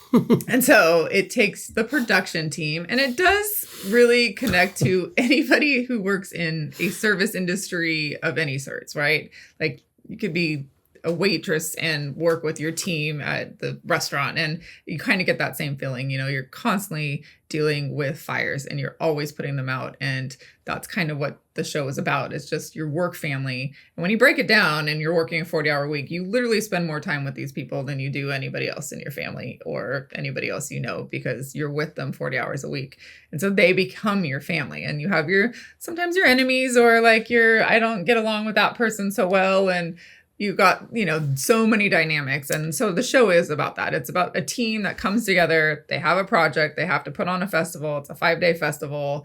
so it takes the production team, and it does really connect to anybody who works in a service industry of any sorts, right? Like you could be a waitress and work with your team at the restaurant, and you kind of get that same feeling. You know, you're constantly dealing with fires and you're always putting them out, and that's kind of what the show is about. It's just your work family. And when you break it down and you're working a 40-hour week, you literally spend more time with these people than you do anybody else in your family or anybody else you know, because you're with them 40 hours a week. And so they become your family, and you have sometimes your enemies, or like I don't get along with that person so well, and you got, so many dynamics. And so the show is about that. It's about a team that comes together. They have a project. They have to put on a festival. It's a 5-day festival.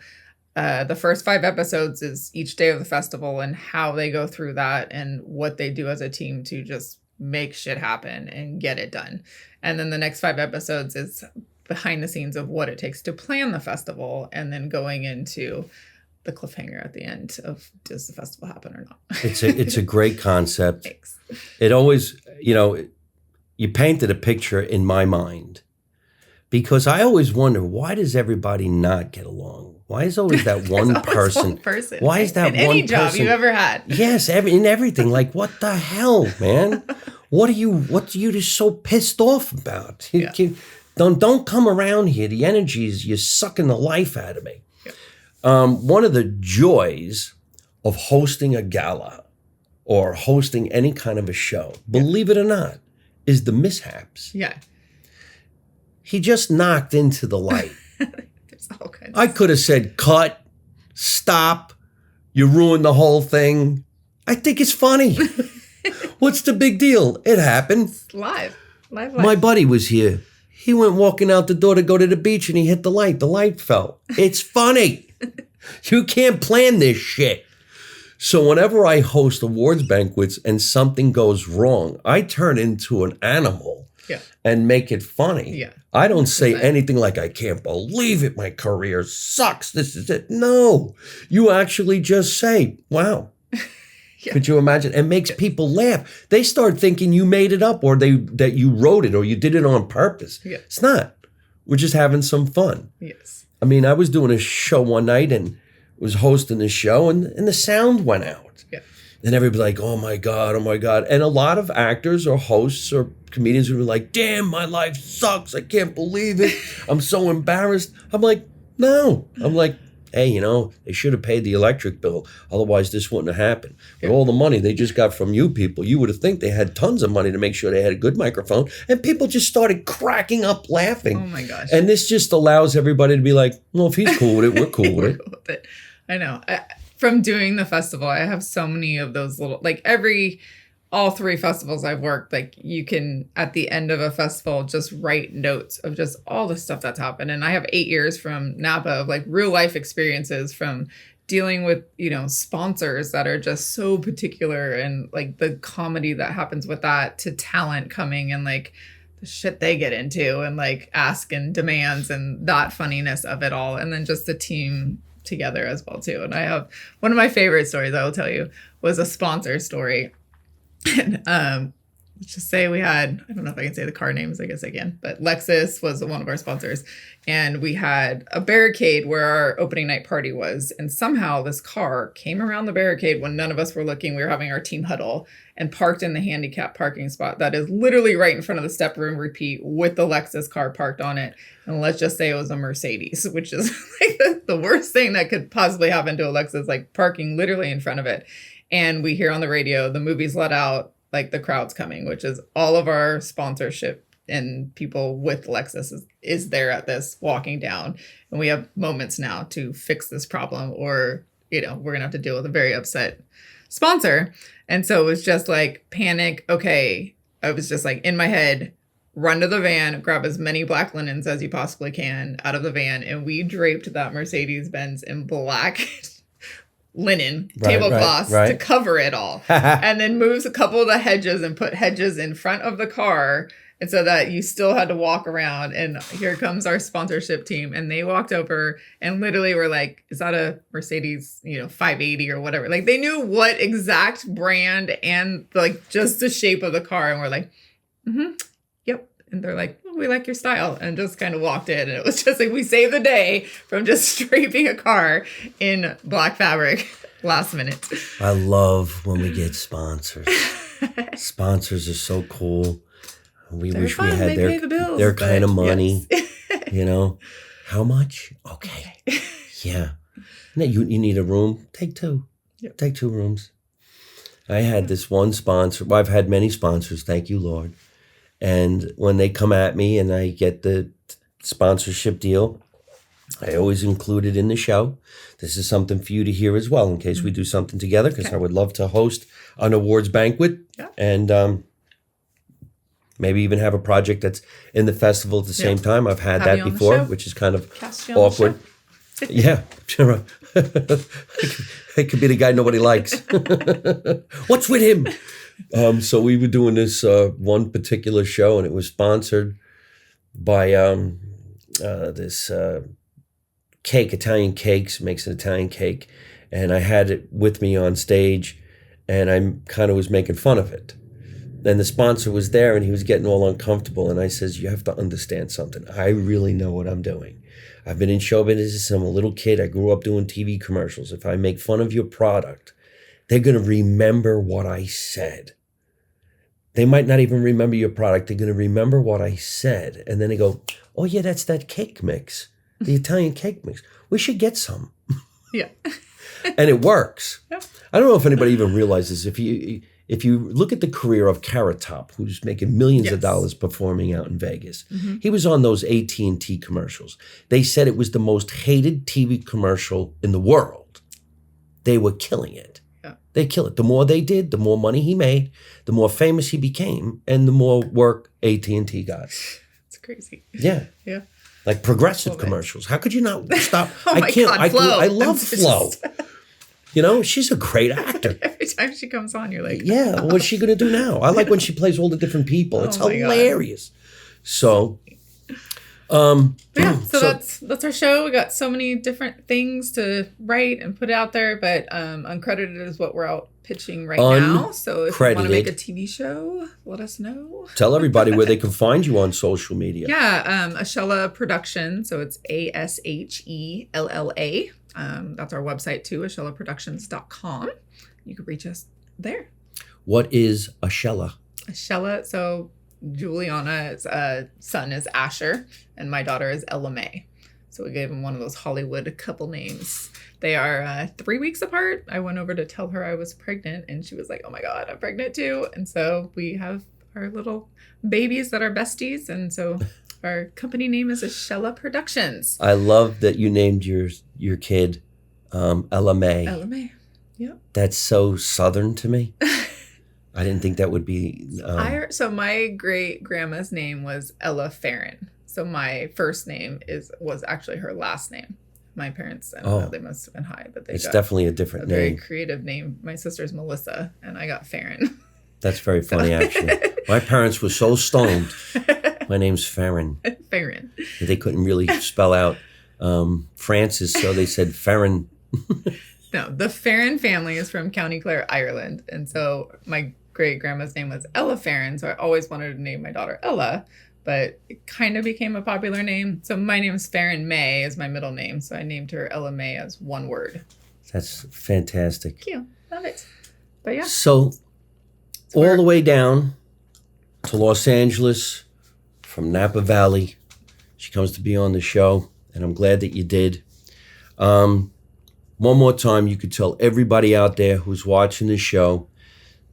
The first 5 episodes is each day of the festival and how they go through that and what they do as a team to just make shit happen and get it done. And then the next 5 episodes is behind the scenes of what it takes to plan the festival, and then going into the cliffhanger at the end of, does the festival happen or not? It's a great concept. Thanks. It always, you painted a picture in my mind, because I always wonder, why does everybody not get along? Why is always that one person? Why is that in one any job person? You ever had? Yes, in everything. Like, what the hell, man? What are you just so pissed off about? Don't come around here. The energies, you're sucking the life out of me. One of the joys of hosting a gala or hosting any kind of a show, believe it or not, is the mishaps. Yeah. He just knocked into the light. There's all kinds. I could have said, cut, stop, you ruined the whole thing. I think it's funny. What's the big deal? It happened. It's live. My buddy was here. He went walking out the door to go to the beach, and he hit the light. The light fell. It's funny. You can't plan this shit. So whenever I host awards banquets and something goes wrong, I turn into an animal and make it funny. Yeah. I don't say anything like, I can't believe it, my career sucks, this is it. No, you actually just say, wow. Could you imagine? It makes people laugh. They start thinking you made it up, or that you wrote it, or you did it on purpose. Yeah. It's not. We're just having some fun. Yes. I mean, I was doing a show one night and was hosting the show, and the sound went out. Yeah. And everybody's like, oh my God. And a lot of actors or hosts or comedians were like, damn, my life sucks. I can't believe it. I'm so embarrassed. I'm like, no. I'm like, hey, they should have paid the electric bill. Otherwise, this wouldn't have happened. But all the money they just got from you people, you would have think they had tons of money to make sure they had a good microphone. And people just started cracking up laughing. Oh, my gosh. And this just allows everybody to be like, well, if he's cool with it, we're cool with it. I know. From doing the festival, I have so many of those little, like all 3 festivals I've worked, like you can, at the end of a festival, just write notes of just all the stuff that's happened. And I have 8 years from Napa of like real life experiences, from dealing with, sponsors that are just so particular, and like the comedy that happens with that, to talent coming and like the shit they get into and like ask and demands and that funniness of it all. And then just the team together as well too. And I have one of my favorite stories I will tell you was a sponsor story. And let's just say we had, I don't know if I can say the car names, I guess I can, but Lexus was one of our sponsors. And we had a barricade where our opening night party was. And somehow this car came around the barricade when none of us were looking. We were having our team huddle, and parked in the handicap parking spot that is literally right in front of the step room repeat, with the Lexus car parked on it. And let's just say it was a Mercedes, which is like the worst thing that could possibly happen to a Lexus, like parking literally in front of it. And we hear on the radio, the movie's let out, like the crowd's coming, which is all of our sponsorship and people with Lexus is there at this, walking down. And we have moments now to fix this problem, or, we're going to have to deal with a very upset sponsor. And so it was just like panic. Okay. I was just like in my head, run to the van, grab as many black linens as you possibly can out of the van, and we draped that Mercedes-Benz in black linen tablecloths to cover it all. And then moves a couple of the hedges and put hedges in front of the car, and so that you still had to walk around. And here comes our sponsorship team. And they walked over and literally were like, is that a Mercedes, 580 or whatever? Like they knew what exact brand and like just the shape of the car. And we're like, yep. And they're like, oh, we like your style. And just kind of walked in. And it was just like, we saved the day from just draping a car in black fabric last minute. I love when we get sponsors. Sponsors are so cool. We wish fun. We had their kind of money, yes. How much? Okay. Yeah. No, you need a room? Take two. Yep. Take 2 rooms. I had this one sponsor. Well, I've had many sponsors, thank you, Lord. And when they come at me and I get the sponsorship deal, I always include it in the show. This is something for you to hear as well in case we do something together, because I would love to host an awards banquet. Yeah. And maybe even have a project that's in the festival at the same time. I've had that before, which is kind of awkward. Yeah, sure. It could be the guy nobody likes. What's with him? So we were doing this one particular show, and it was sponsored by this cake, Italian Cakes, makes an Italian cake. And I had it with me on stage, and I kind of was making fun of it. And the sponsor was there, and he was getting all uncomfortable. And I says, you have to understand something. I really know what I'm doing. I've been in show business. I'm a little kid. I grew up doing TV commercials. If I make fun of your product, they're going to remember what I said. They might not even remember your product. They're going to remember what I said. And then they go, oh, yeah, that's that cake mix, the Italian cake mix. We should get some. Yeah. And it works. Yeah. I don't know if anybody even realizes, if you look at the career of Carrot Top, who's making millions of dollars performing out in Vegas, he was on those AT&T commercials. They said it was the most hated TV commercial in the world. They were killing it. Yeah. They kill it. The more they did, the more money he made, the more famous he became, and the more work AT&T got. It's crazy. Yeah. Yeah. Like progressive commercials. How could you not stop? Oh my God, Flo. I love Flo. She's a great actor. Every time she comes on, you're like, yeah, what's she going to do now? I like when she plays all the different people. It's hilarious. God. So, so that's our show. We got so many different things to write and put out there, but uncredited is what we're out pitching right now. So if you want to make a TV show, let us know. Tell everybody where they can find you on social media. Yeah, Ashella Production. So it's ASHELLA. That's our website too, ashellaproductions.com. You can reach us there. What is Ashella? Ashella, so Juliana's son is Asher, and my daughter is Ella May. So we gave them one of those Hollywood couple names. They are 3 weeks apart. I went over to tell her I was pregnant, and she was like, oh my God, I'm pregnant too. And so we have our little babies that are besties, and so our company name is Ashella Productions. I love that you named your kid Ella May. Ella May, yeah. That's so Southern to me. I didn't think that would be... So my great-grandma's name was Ella Fearon. So my first name was actually her last name. My parents, I don't know, they must have been high, but it's definitely a different name. Very creative name. My sister's Melissa, and I got Fearon. That's very funny, actually. My parents were so stoned. My name's Fearon. Fearon. They couldn't really spell out Francis, so they said Fearon. No, the Fearon family is from County Clare, Ireland. And so my great-grandma's name was Ella Fearon, so I always wanted to name my daughter Ella, but it kind of became a popular name. So my name's Fearon May is my middle name, so I named her Ella May as one word. That's fantastic. Thank you. Love it. But yeah. So all the way down to Los Angeles from Napa Valley. She comes to be on the show, and I'm glad that you did. One more time, you could tell everybody out there who's watching this show,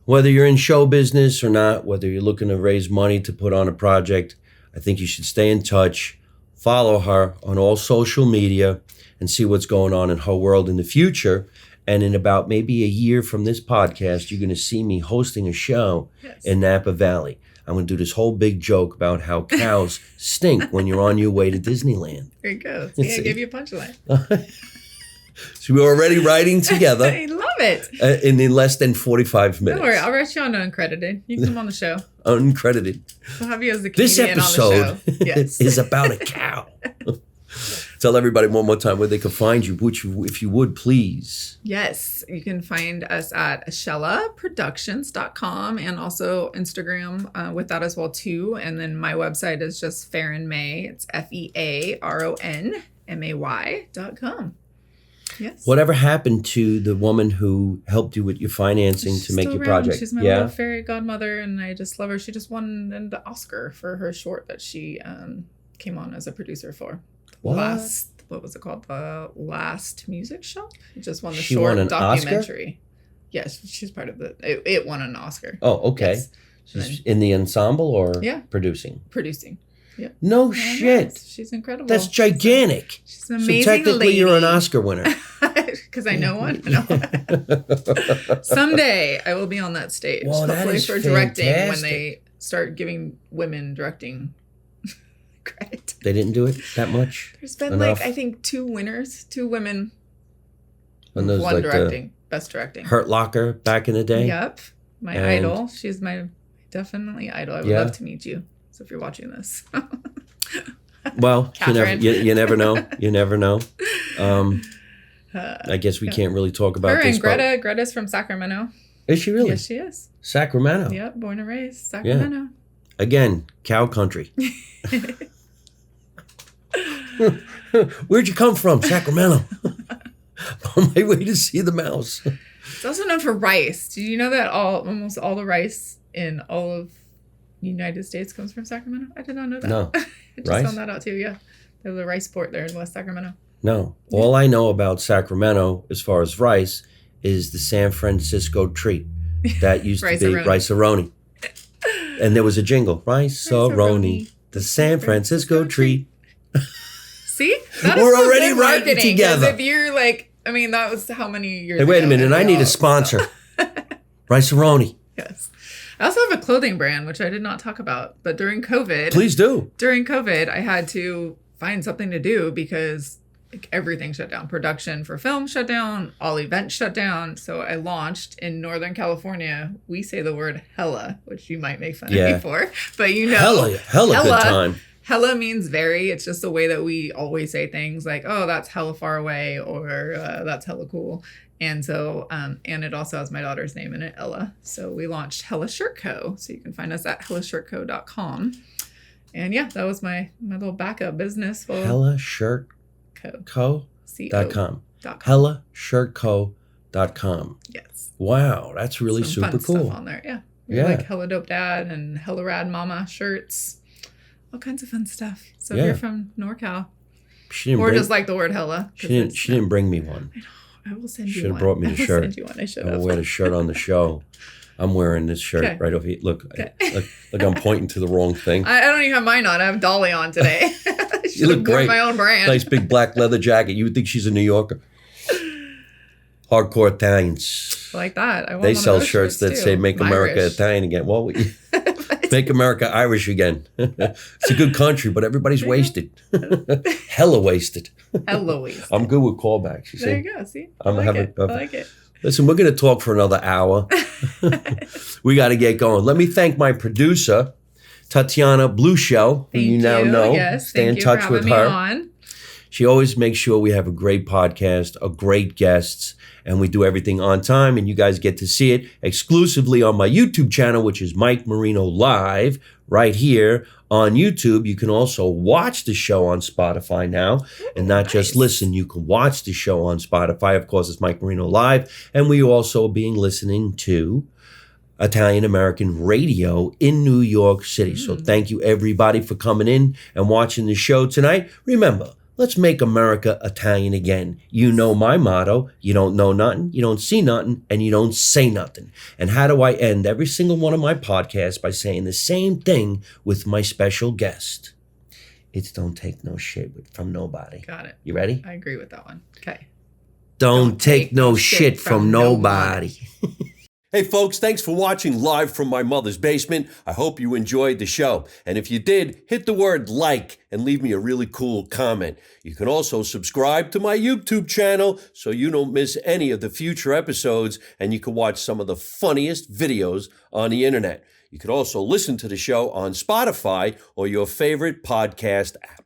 whether you're in show business or not, whether you're looking to raise money to put on a project, I think you should stay in touch, follow her on all social media, and see what's going on in her world in the future. And in about maybe a year from this podcast, you're going to see me hosting a show in Napa Valley. I'm going to do this whole big joke about how cows stink when you're on your way to Disneyland. There you go. See, I gave you a punchline. So we're already writing together. I love it. In less than 45 minutes. Don't worry, I'll write you on uncredited. You can come on the show. Uncredited. We'll have you as the This comedian episode on the show. Yes. is about a cow. Tell everybody one more time where they can find you, if you would, please. Yes, you can find us at shellaproductions.com and also Instagram with that as well too. And then my website is just Fearon May. It's FearonMay.com. Yes. Whatever happened to the woman who helped you with your financing to make your project? She's my little fairy godmother, and I just love her. She just won an Oscar for her short that she came on as a producer for. What? What was it called? The Last Music Shop. It just won the She short won an documentary. Oscar? Yes, she's part of it won an Oscar. Oh, okay. Yes. She's in the ensemble or producing? Producing. Yeah. No shit. Yes. She's incredible. That's gigantic. She's an amazing so technically lady. You're an Oscar winner. Because I know one. No. Someday I will be on that stage. Well, hopefully that is for directing fantastic. when they start giving women directing credit. They didn't do it that much? There's been enough? I think 2 winners, 2 women. And those, one like directing. Best directing. Hurt Locker back in the day? Yep. My idol. She's my definitely idol. I would love to meet you. So if you're watching this. Well, you never know. You never know. I guess we can't really talk about her this. And Greta. Greta's from Sacramento. Is she really? Yes, she is. Sacramento. Yep, born and raised. Sacramento. Yeah. Again, cow country. Where'd you come from? Sacramento. On my way to see the mouse. It's also known for rice. Did you know that almost all the rice in all of the United States comes from Sacramento? I did not know that. No. I just Rice? found that out too, yeah. There's a rice port there in West Sacramento. No. All I know about Sacramento, as far as rice, is the San Francisco treat. That used to be Rice-A-Roni. And there was a jingle. Rice-A-Roni, the San Francisco treat. See? That is We're so already good writing marketing, together. If you're that was how many years Hey, wait ago a minute. I need a sponsor. Rice-A-Roni. Yes. I also have a clothing brand, which I did not talk about. But during COVID. Please do. During COVID, I had to find something to do because everything shut down. Production for film shut down. All events shut down. So I launched in Northern California. We say the word hella, which you might make fun of me for. But hella good time. Hella means very. It's just the way that we always say things like, oh, that's hella far away, or that's hella cool. And so, and it also has my daughter's name in it, Ella. So we launched Hella Shirt Co. So you can find us at hellashirtco.com. And yeah, that was my little backup business. hellashirtco.com. hellashirtco.com. Yes. Wow, that's really super fun cool. Stuff on there, yeah. Like Hella Dope Dad and Hella Rad Mama shirts. All kinds of fun stuff. So if you're from NorCal, just like the word hella. She didn't bring me one. I will send you one. Should have brought me the shirt. Send you one. I should I have. will wear the shirt on the show. I'm wearing this shirt right over here. Look, look, I'm pointing to the wrong thing. I don't even have mine on. I have Dolly on today. You look great. My own brand. Nice big black leather jacket. You would think she's a New Yorker. Hardcore Italians. Like that. I want they one sell of those shirts that say "Make America Irish. Italian again." Well, make America Irish again. It's a good country, but everybody's wasted. Hella wasted. Hella wasted. I'm good with callbacks. You see? There you go. See, I like it. Listen, we're going to talk for another hour. We got to get going. Let me thank my producer, Tatiana Blueshell, who you now know. Yes, Stay in touch with her. On. She always makes sure we have a great podcast, great guests, and we do everything on time. And you guys get to see it exclusively on my YouTube channel, which is Mike Marino Live, right here on YouTube. You can also watch the show on Spotify now, and not just listen. You can watch the show on Spotify. Of course, it's Mike Marino Live. And we also being listening to Italian American Radio in New York City. So thank you, everybody, for coming in and watching the show tonight. Remember, let's make America Italian again. You know my motto: you don't know nothing, you don't see nothing, and you don't say nothing. And how do I end every single one of my podcasts? By saying the same thing with my special guest. It's don't take no shit from nobody. Got it. You ready? I agree with that one. Okay. Don't take no shit from nobody. Hey folks, thanks for watching live from my mother's basement. I hope you enjoyed the show. And if you did, hit the word like and leave me a really cool comment. You can also subscribe to my YouTube channel so you don't miss any of the future episodes and you can watch some of the funniest videos on the internet. You can also listen to the show on Spotify or your favorite podcast app.